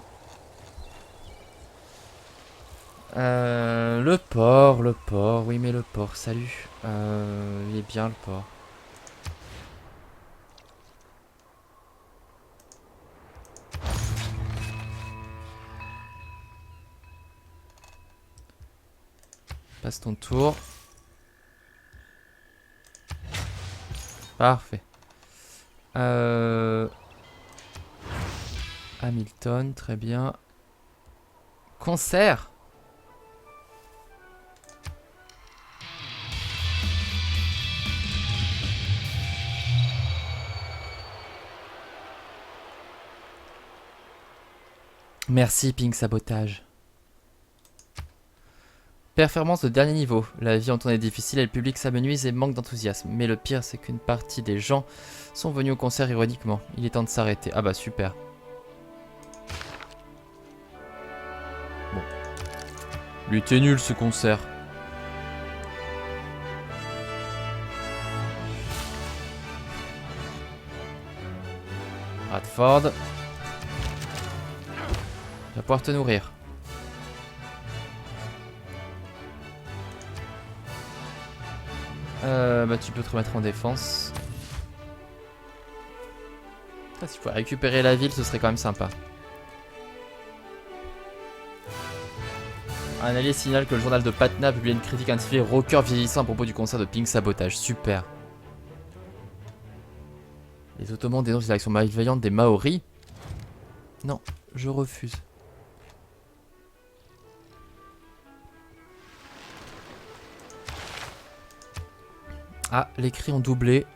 Le port. Oui, mais le port, salut. Il est bien le port. Passe ton tour. Parfait. Hamilton, très bien. Concert. Merci, Pink Sabotage. Performance de dernier niveau. La vie en tournée est difficile et le public s'amenuise et manque d'enthousiasme. Mais le pire, c'est qu'une partie des gens sont venus au concert ironiquement. Il est temps de s'arrêter. Ah bah super. Bon. Lui était nul ce concert. Radford. Tu vas pouvoir te nourrir. Bah tu peux te remettre en défense. Ah, si je pouvais récupérer la ville, ce serait quand même sympa. Un allié signale que le journal de Patna a publié une critique intitulée Rocker vieillissant à propos du concert de Pink Sabotage. Super. Les Ottomans dénoncent les actions malveillantes des Maoris. Non, je refuse. Ah, les cris ont doublé.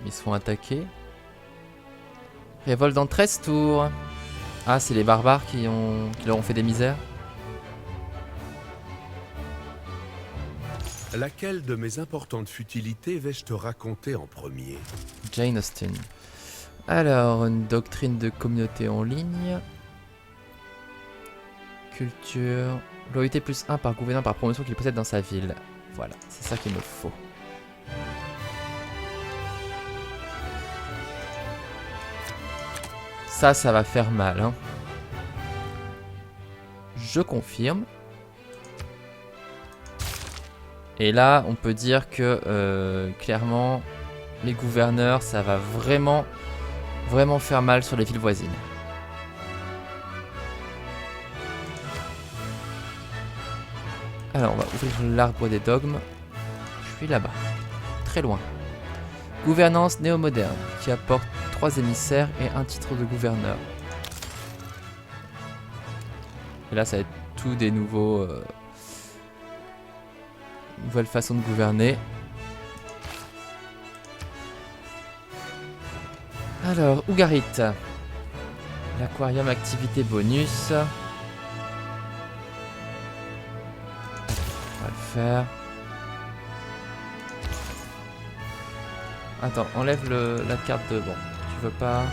Ils se font attaquer. Révolte dans 13 tours. Ah, c'est les barbares qui leur ont fait des misères. Laquelle de mes importantes futilités vais-je te raconter en premier? Jane Austen. Alors, une doctrine de communauté en ligne. Culture. Loyauté plus 1 par gouverneur par promotion qu'il possède dans sa ville. Voilà, c'est ça qu'il me faut. Ça va faire mal. Hein. Je confirme. Et là, on peut dire que clairement, les gouverneurs, ça va vraiment faire mal sur les villes voisines. Alors, on va ouvrir l'arbre des dogmes. Je suis là-bas, très loin. Gouvernance néo-moderne, qui apporte 3 émissaires et un titre de gouverneur. Et là, ça va être tout des nouveaux... nouvelles façons de gouverner. Alors, Ugarit. L'aquarium activité bonus. On va le faire. Attends, enlève la carte de... Bon, tu veux pas...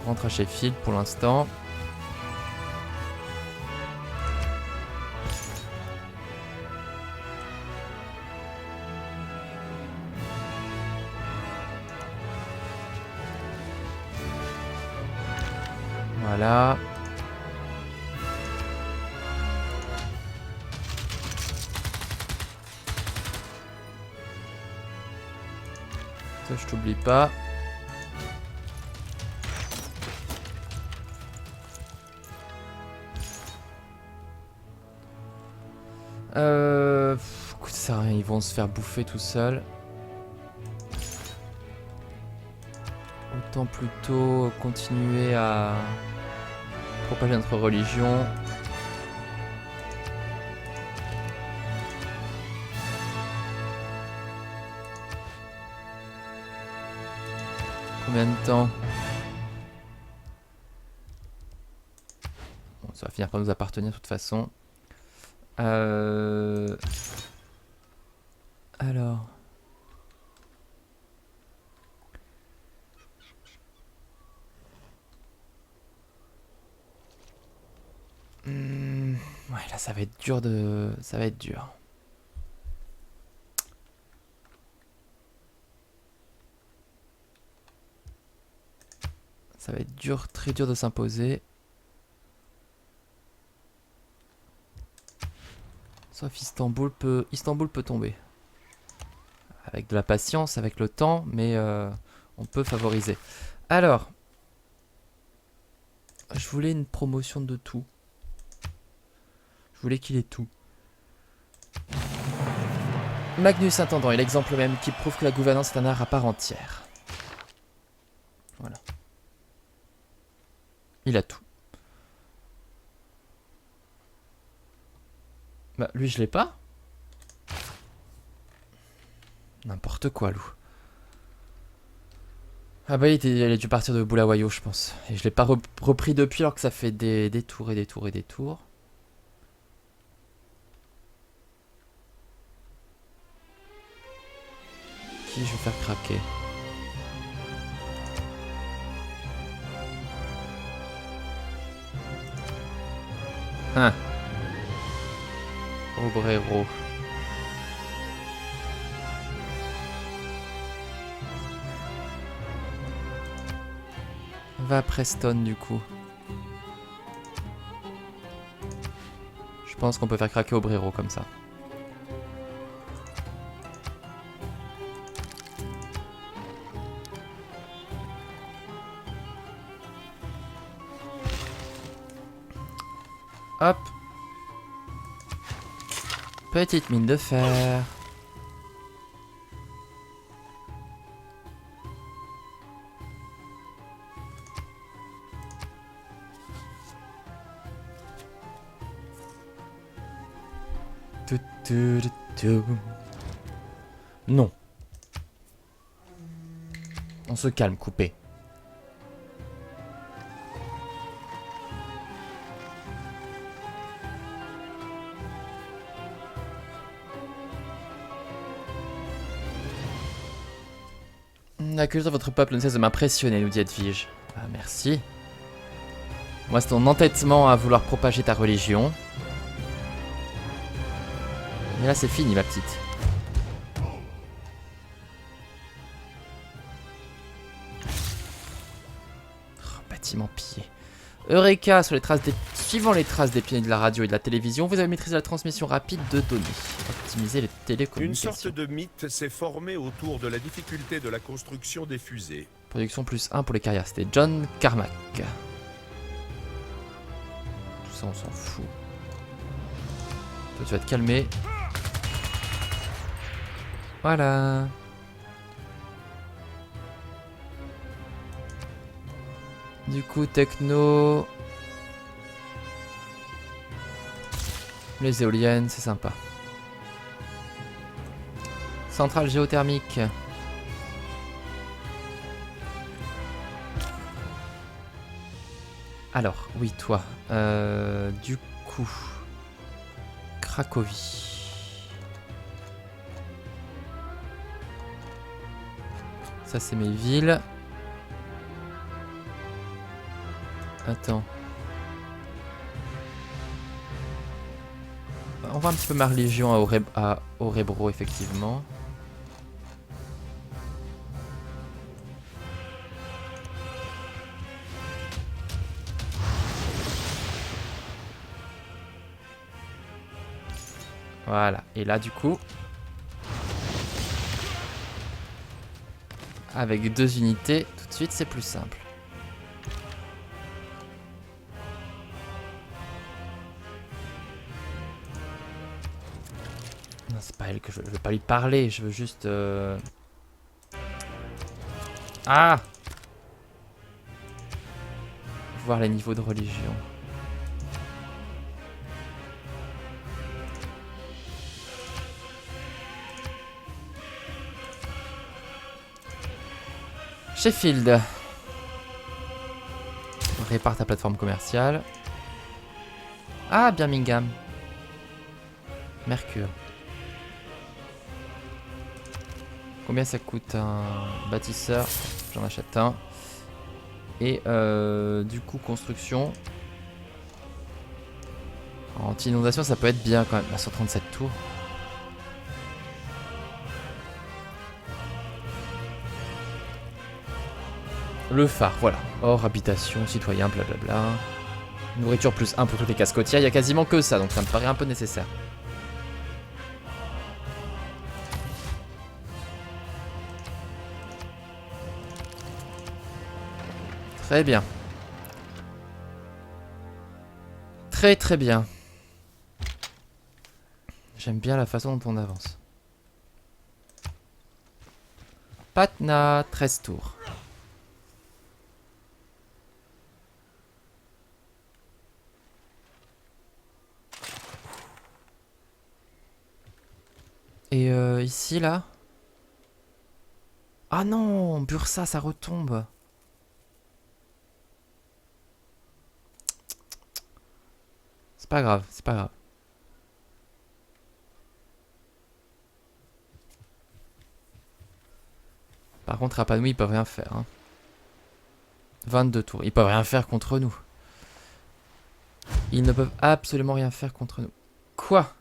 On rentre à Sheffield pour l'instant. Voilà. Ça, je t'oublie pas. Écoute, ça, ils vont se faire bouffer tout seuls. Autant plutôt continuer à propager notre religion. Combien de temps? Bon, ça va finir par nous appartenir de toute façon. Alors... Ouais, là ça va être dur de... Ça va être dur. Ça va être dur, très dur de s'imposer. Sauf Istanbul peut tomber. Avec de la patience, avec le temps, mais on peut favoriser. Alors, je voulais une promotion de tout. Je voulais qu'il ait tout. Magnus Intendant est l'exemple même qui prouve que la gouvernance est un art à part entière. Voilà. Il a tout. Bah, lui, je l'ai pas. N'importe quoi, loup. Ah bah, il a dû partir de Bulawayo, je pense. Et je l'ai pas repris depuis, alors que ça fait des tours et des tours et des tours. Qui je vais faire craquer? Hein. Obrero. Va à Preston du coup. Je pense qu'on peut faire craquer Obrero comme ça. Hop. Petite mine de fer. Non. On se calme, coupé. La culture de votre peuple ne cesse de m'impressionner, nous dit Edwige. Ah, merci. Moi, c'est ton entêtement à vouloir propager ta religion. Mais là, c'est fini, ma petite. Oh, bâtiment pillé. Eureka, suivant les traces des pionniers de la radio et de la télévision, vous avez maîtrisé la transmission rapide de données. Optimiser les Une télécommunications. sorte de mythe s'est formé autour de la difficulté de la construction des fusées. Production plus 1 pour les carrières, c'était John Carmack. Tout ça, on s'en fout. Toi, tu vas te calmer. Voilà. Du coup, techno... Les éoliennes, c'est sympa. Centrale géothermique. Alors, oui, toi. Du coup... Cracovie. Ça, c'est mes villes. Attends. On voit un petit peu ma religion à Orebro, effectivement. Voilà. Et là, du coup... Avec 2 unités, tout de suite, c'est plus simple. Non, c'est pas elle que je veux pas lui parler, je veux juste... Ah! Voir les niveaux de religion. Sheffield. Répare ta plateforme commerciale. Ah, Birmingham. Mercure. Combien ça coûte un bâtisseur? J'en achète un. Et du coup, construction. Anti-inondation, ça peut être bien quand même. Bah, 137 tours. Le phare, voilà. Or, habitation, citoyen, blablabla. Nourriture plus 1 pour toutes les cases côtières. Il y a quasiment que ça, donc ça me paraît un peu nécessaire. Très bien. Très très bien. J'aime bien la façon dont on avance. Patna, 13 tours. Et ici, là? Ah non, Bursa, ça retombe. C'est pas grave, c'est pas grave. Par contre, Rapa Nui, ils peuvent rien faire. Hein. 22 tours. Ils peuvent rien faire contre nous. Ils ne peuvent absolument rien faire contre nous. Quoi?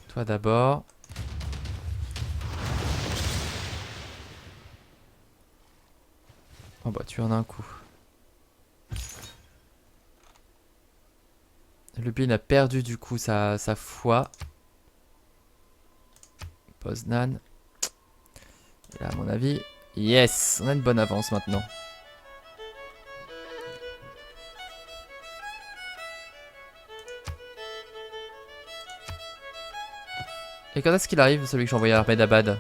Toi d'abord. Oh bah tu en as un coup. Lublin a perdu du coup sa foi. Poznan. Et là à mon avis, yes, on a une bonne avance maintenant. Et quand est-ce qu'il arrive, celui que j'ai envoyé à Ahmedabad?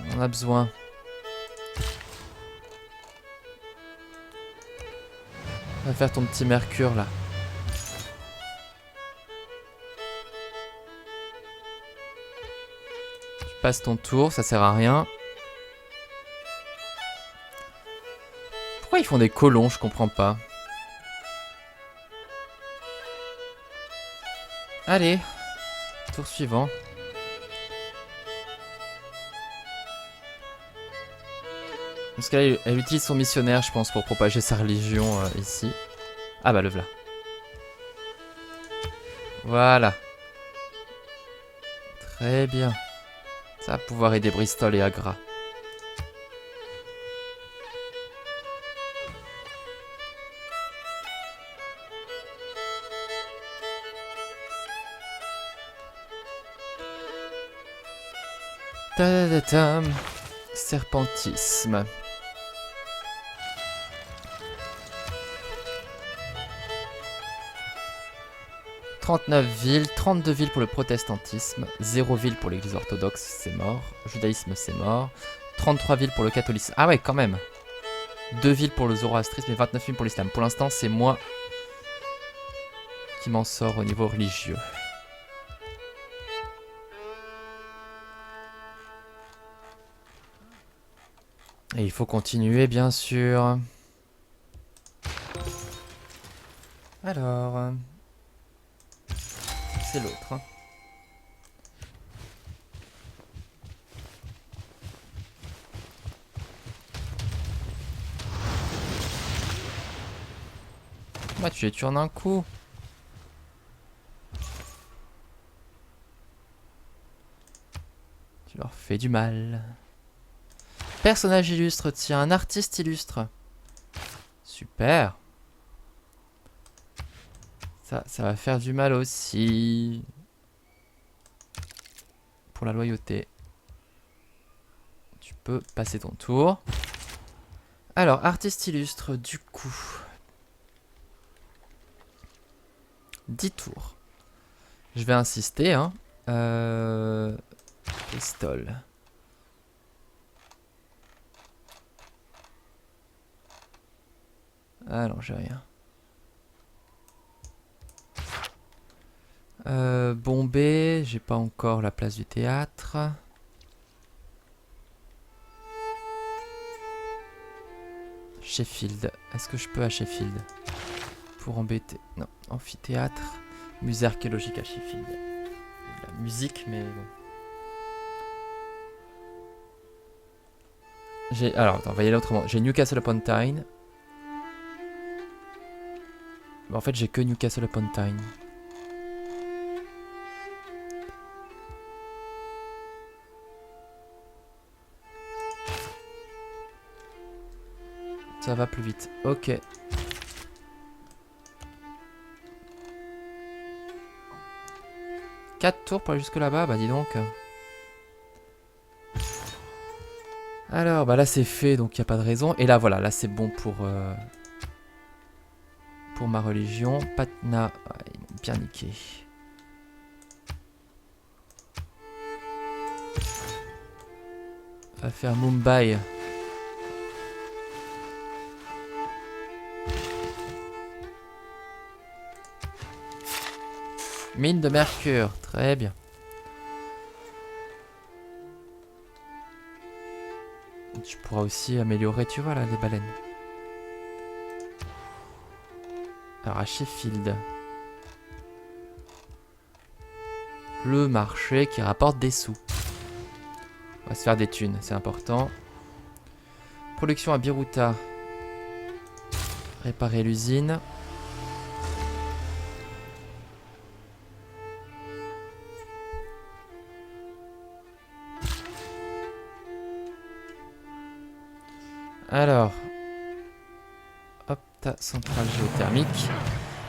On en a besoin. Va faire ton petit mercure là. Tu passes ton tour, ça sert à rien. Pourquoi ils font des colons, je comprends pas. Allez, tour suivant. Parce qu'elle elle utilise son missionnaire, je pense, pour propager sa religion ici. Ah bah le voilà. Voilà. Très bien. Ça va pouvoir aider Bristol et Agra. Ta-da-da-tam. Serpentisme. 39 villes, 32 villes pour le protestantisme, 0 ville pour l'église orthodoxe, c'est mort. Judaïsme, c'est mort. 33 villes pour le catholicisme. Ah ouais, quand même. 2 villes pour le zoroastrisme et 29 villes pour l'islam. Pour l'instant, c'est moi qui m'en sors au niveau religieux. Et il faut continuer, bien sûr. Alors... c'est l'autre. Hein. Bah, tu les tues en un coup. Tu leur fais du mal. Personnage illustre, tiens, un artiste illustre. Super. Ça va faire du mal aussi. Pour la loyauté. Tu peux passer ton tour. Alors, artiste illustre, du coup. 10 tours. Je vais insister, hein. Pistole. Ah non, j'ai rien. Bombay, j'ai pas encore la place du théâtre. Sheffield, est-ce que je peux à Sheffield? Pour embêter. Non, amphithéâtre. Musée archéologique à Sheffield. La musique, mais bon. Alors, attends, on va y aller autrement. J'ai Newcastle upon Tyne. En fait, j'ai que Newcastle upon Tyne. Ça va plus vite. Ok. 4 tours pour aller jusque là-bas, bah dis donc. Alors, bah là c'est fait, donc il n'y a pas de raison. Et là, voilà, là c'est bon pour ma religion. Patna, ils m'ont bien niqué. On va faire Mumbai. Mine de mercure, très bien. Tu pourras aussi améliorer, tu vois là, les baleines. Alors à Sheffield. Le marché qui rapporte des sous. On va se faire des thunes, c'est important. Production à Biruta. Réparer l'usine. Alors, hop, ta centrale géothermique.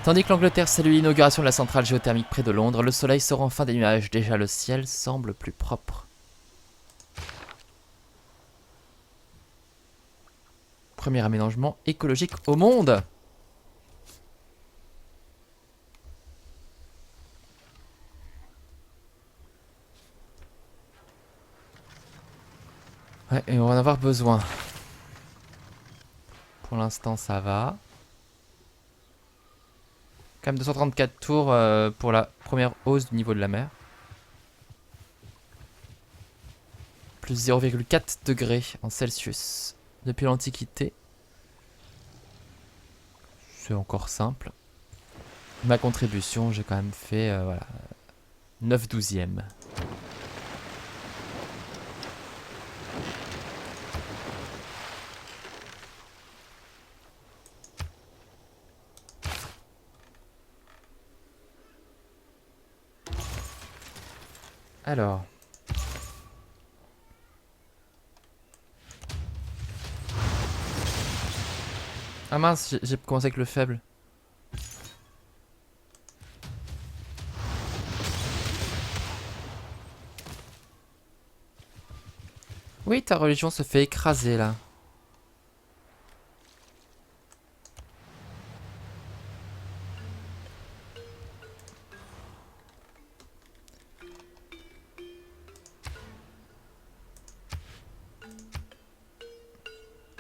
Tandis que l'Angleterre salue l'inauguration de la centrale géothermique près de Londres, le soleil sort enfin des nuages. Déjà, le ciel semble plus propre. Premier aménagement écologique au monde. Ouais, et on va en avoir besoin. Pour l'instant, ça va. Quand même 234 tours pour la première hausse du niveau de la mer. Plus 0,4 degrés en Celsius. Depuis l'Antiquité. C'est encore simple. Ma contribution, j'ai quand même fait voilà, 9/12. Alors. Ah mince, j'ai commencé avec le faible. Oui, ta religion se fait écraser là.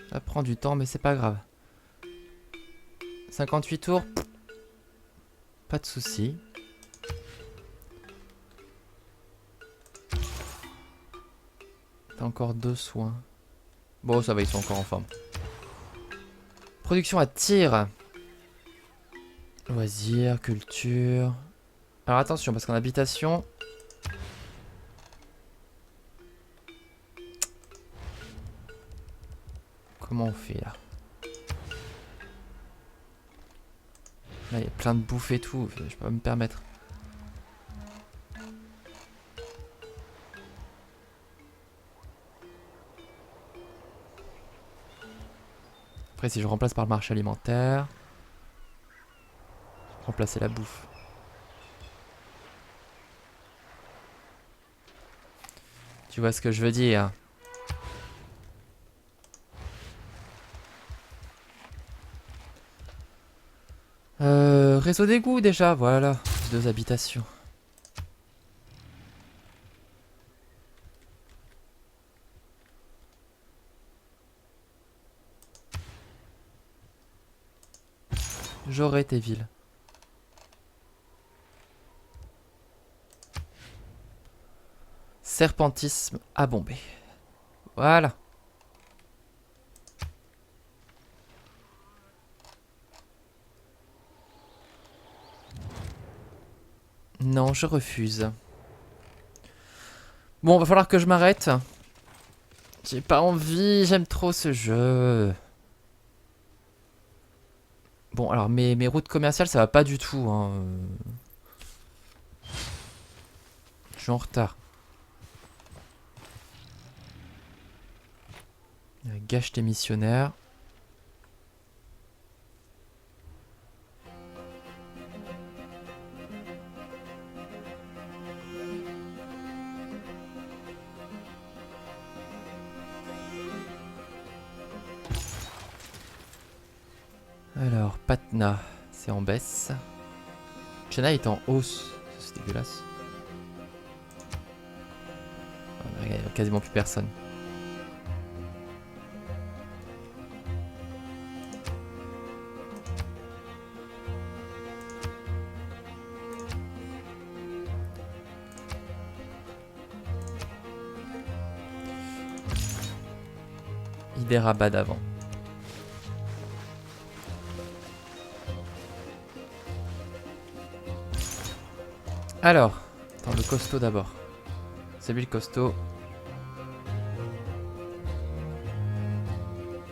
Ça prend du temps, mais c'est pas grave. 58 tours. Pas de soucis. T'as encore 2 soins. Bon, ça va, ils sont encore en forme. Production à tir. Loisirs, culture. Alors attention, parce qu'en habitation... Comment on fait là? Là, il y a plein de bouffe et tout. Je peux pas me permettre. Après, si je remplace par le marché alimentaire... Remplacer la bouffe. Tu vois ce que je veux dire? Réseau d'égout déjà, voilà. 2 habitations. J'aurais tes villes. Serpentisme à Bombay. Voilà. Non, je refuse. Bon, va falloir que je m'arrête. J'ai pas envie, j'aime trop ce jeu. Bon, alors mes routes commerciales, ça va pas du tout. Hein. Je suis en retard. Gâche tes missionnaires. Alors, Patna, c'est en baisse. Chennai est en hausse. C'est dégueulasse. Il n'y a quasiment plus personne. Hyderabad avant. Alors, attends, le costaud d'abord. C'est lui le costaud.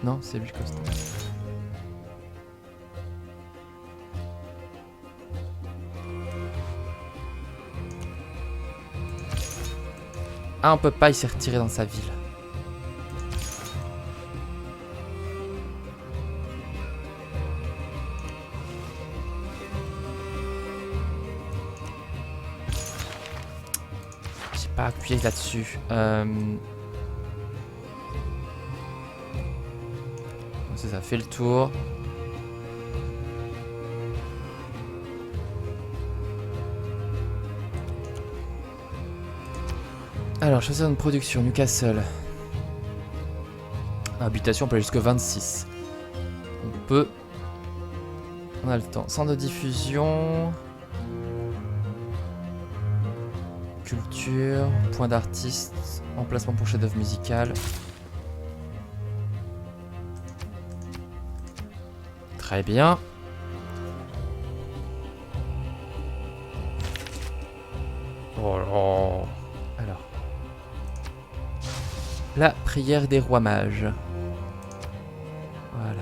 Non, c'est lui le costaud. Ah, on peut pas, il s'est retiré dans sa ville. J'ai pas appuyé là-dessus. Ça fait le tour. Alors, choisir une production, Newcastle. Habitation, on peut aller jusqu'à 26. On peut. On a le temps. Centre de diffusion. Culture. Point d'artiste. Emplacement pour chef-d'œuvre musical. Très bien. Oh là. Alors. La prière des rois mages. Voilà.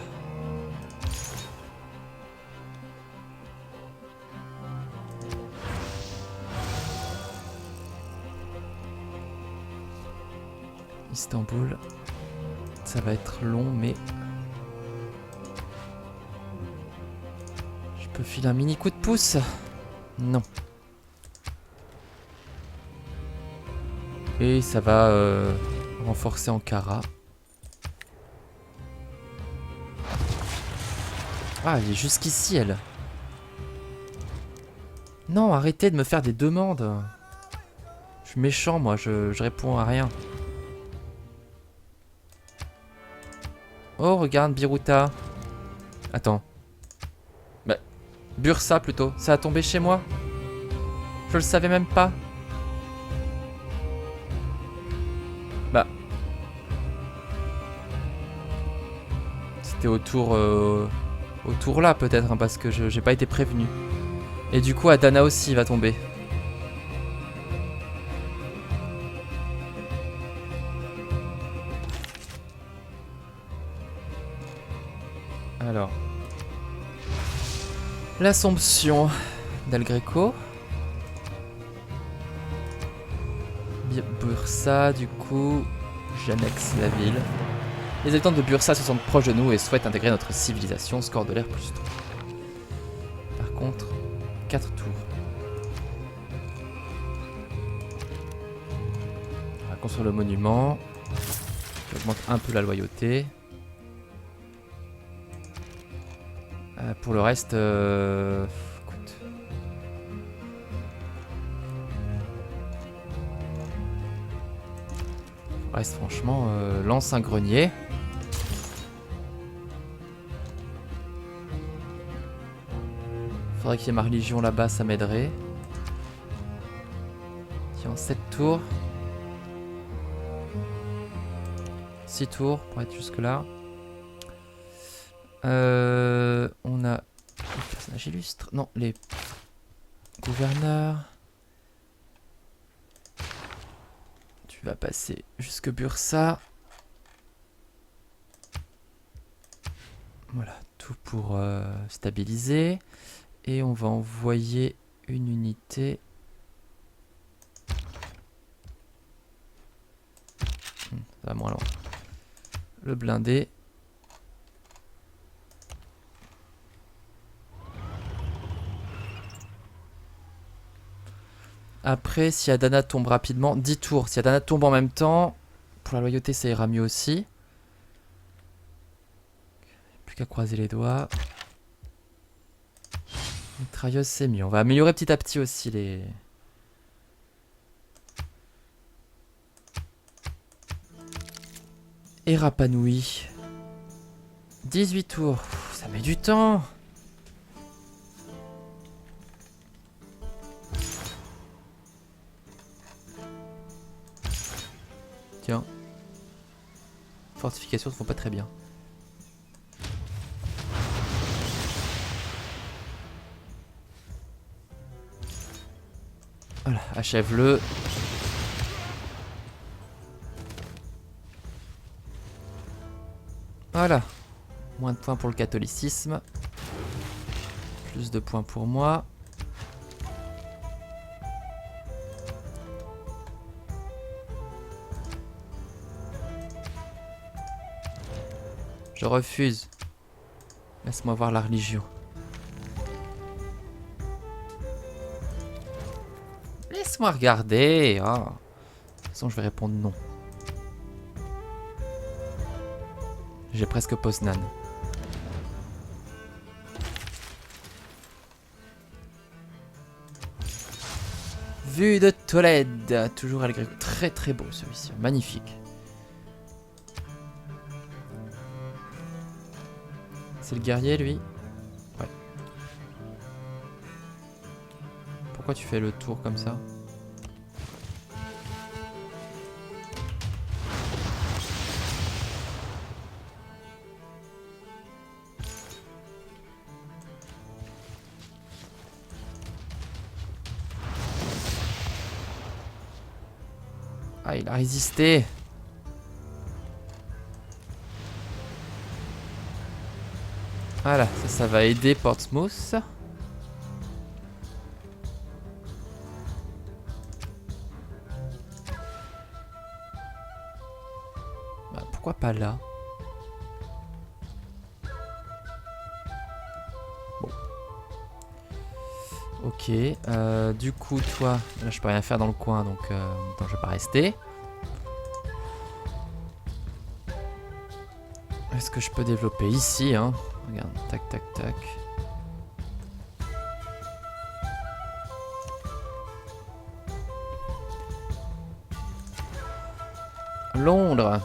Istanbul. Ça va être long, mais... Je peux filer un mini coup de pouce? Non. Et ça va renforcer Ankara. Ah, elle est jusqu'ici, elle. Non, arrêtez de me faire des demandes. Je suis méchant, moi, je réponds à rien. Oh, regarde, Biruta. Attends. Bah, Bursa, plutôt. Ça a tombé chez moi? Je le savais même pas. Bah. C'était autour là, peut-être, hein, parce que j'ai pas été prévenu. Et du coup, Adana aussi va tomber. Alors. L'Assomption d'El Greco. Bursa, du coup, j'annexe la ville. Les habitants de Bursa se sentent proches de nous et souhaitent intégrer notre civilisation. Score de l'air plus 3. Par contre, 4 tours. On va construire le monument. J'augmente un peu la loyauté. Pour le reste, écoute. Pour le reste, franchement, lance un grenier. Faudrait qu'il y ait ma religion là-bas, ça m'aiderait. Tiens, 7 tours. 6 tours pour être jusque là. On a les personnages illustres. Non, les gouverneurs. Tu vas passer jusque Bursa. Voilà, tout pour stabiliser. Et on va envoyer une unité. Ça va moins loin. Le blindé. Après, si Adana tombe rapidement, 10 tours. Si Adana tombe en même temps, pour la loyauté, ça ira mieux aussi. Plus qu'à croiser les doigts. Mitrailleuse, c'est mieux. On va améliorer petit à petit aussi les... Et Rapa Nui. 18 tours. Ça met du temps. Tiens. Fortifications ne font pas très bien. Voilà, achève-le. Voilà. Moins de points pour le catholicisme. Plus de points pour moi. Je refuse. Laisse-moi voir la religion. Laisse-moi regarder. Oh. De toute façon, je vais répondre non. J'ai presque Poznan. Vue de Tolède. Toujours Algré. Très très beau celui-ci. Magnifique. C'est le guerrier, lui? Ouais. Pourquoi tu fais le tour comme ça? Ah, il a résisté. Voilà, ça va aider Portsmouth. Pourquoi pas là? Bon. Ok. Du coup, toi, là je peux rien faire dans le coin, donc attends, je vais pas rester. Est-ce que je peux développer ici, hein? Regarde, tac, tac, tac. Londres.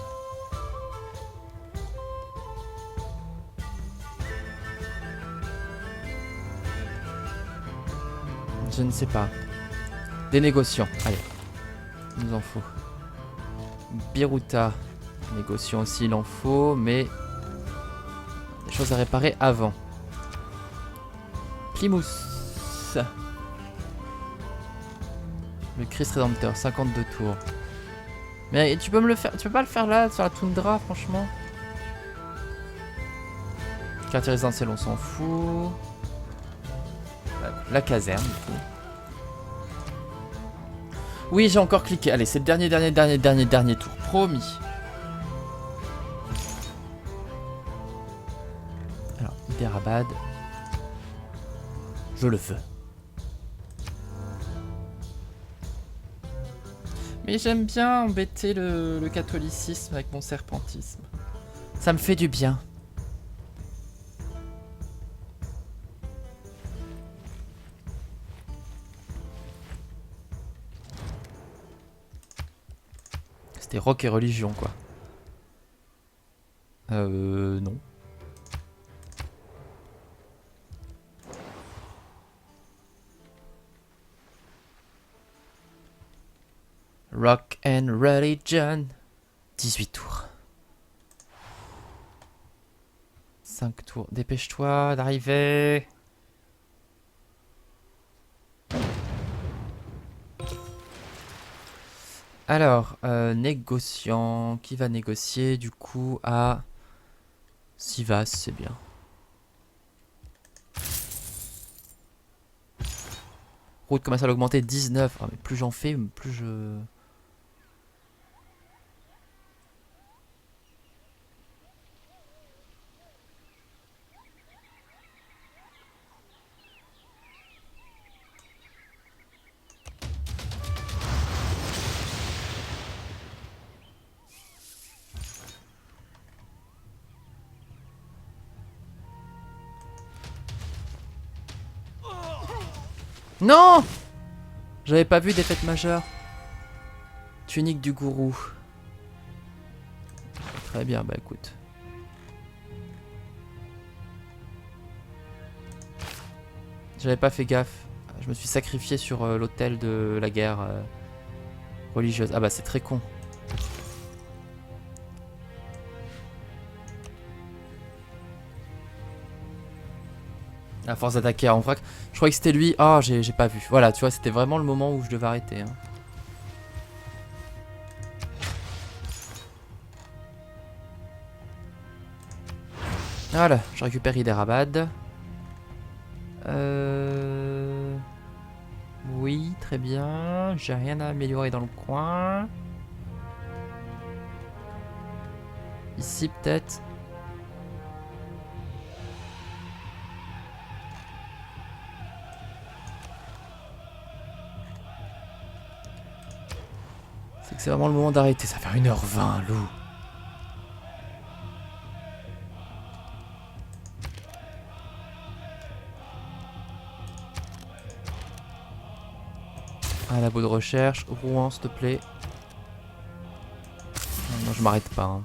Je ne sais pas. Des négociants. Allez. Il nous en faut. Biruta. Négociant aussi, il en faut, mais... des choses à réparer avant. Plymouth. Le Christ Rédempteur, 52 tours. Mais tu peux me le faire, tu peux pas le faire là, sur la toundra, franchement. Quartier résidentiel, on s'en fout. La caserne, du coup. Oui, j'ai encore cliqué. Allez, c'est le dernier tour. Promis. Alors, Hyderabad. Je le veux. Mais j'aime bien embêter le catholicisme avec mon serpentisme. Ça me fait du bien. C'était rock et religion, quoi. Non. Rock and religion. 18 tours. 5 tours. Dépêche-toi d'arriver. Alors, négociant. Qui va négocier du coup à Sivas, c'est bien. Route commerciale augmentée 19. Ah, mais plus j'en fais, plus je... Non! J'avais pas vu défaite majeure. Tunique du gourou. Très bien, bah écoute. J'avais pas fait gaffe. Je me suis sacrifié sur l'autel de la guerre religieuse. Ah bah c'est très con. À force d'attaquer en vrac. Je croyais que c'était lui. Ah, j'ai pas vu. Voilà, tu vois, c'était vraiment le moment où je devais arrêter. Hein. Voilà, je récupère Hyderabad. Oui, très bien. J'ai rien à améliorer dans le coin. Ici, peut-être. C'est que c'est vraiment le moment d'arrêter. Ça fait 1h20, loup. Ah, labo de recherche. Rouen, s'il te plaît. Non, non, je m'arrête pas. Hein.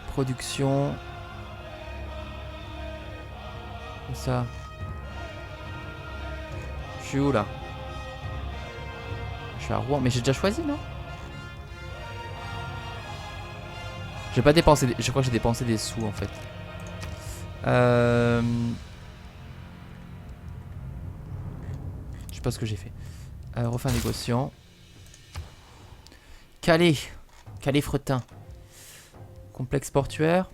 Production. Comme ça. Je suis où là? Je suis à Rouen. Mais j'ai déjà choisi, non? J'ai pas dépensé. Je crois que j'ai dépensé des sous en fait. Je sais pas ce que j'ai fait. Refin négociant. Calais. Calais-Fretin. Complexe portuaire.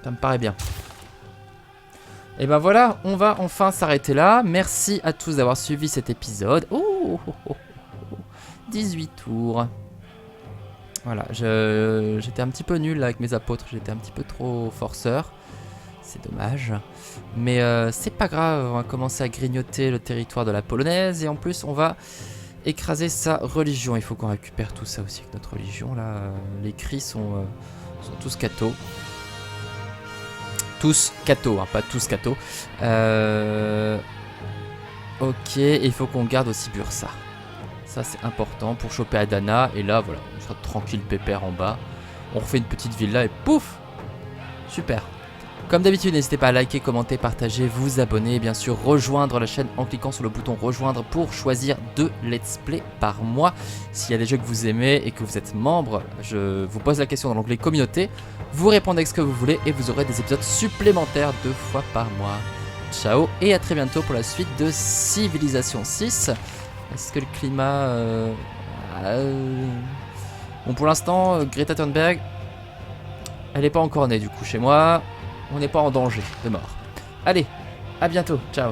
Ça me paraît bien. Et ben voilà, on va enfin s'arrêter là. Merci à tous d'avoir suivi cet épisode. 18 tours. Voilà, j'étais un petit peu nul là avec mes apôtres, j'étais un petit peu trop forceur. C'est dommage. Mais c'est pas grave, on va commencer à grignoter le territoire de la Polonaise. Et en plus, on va écraser sa religion. Il faut qu'on récupère tout ça aussi avec notre religion. Là, les cris sont tous cathos. Tous cathos, hein, pas tous cathos. Ok, et il faut qu'on garde aussi Bursa. Ça c'est important pour choper Adana. Et là voilà, on sera tranquille pépère en bas. On refait une petite villa et pouf. Super. Comme d'habitude, n'hésitez pas à liker, commenter, partager, vous abonner et bien sûr rejoindre la chaîne en cliquant sur le bouton rejoindre pour choisir 2 let's play par mois. S'il y a des jeux que vous aimez et que vous êtes membre, je vous pose la question dans l'onglet communauté. Vous répondez avec ce que vous voulez et vous aurez des épisodes supplémentaires 2 fois par mois. Ciao et à très bientôt pour la suite de Civilization 6. Est-ce que le climat... Bon pour l'instant, Greta Thunberg, elle n'est pas encore née du coup chez moi. On n'est pas en danger de mort. Allez, à bientôt, ciao.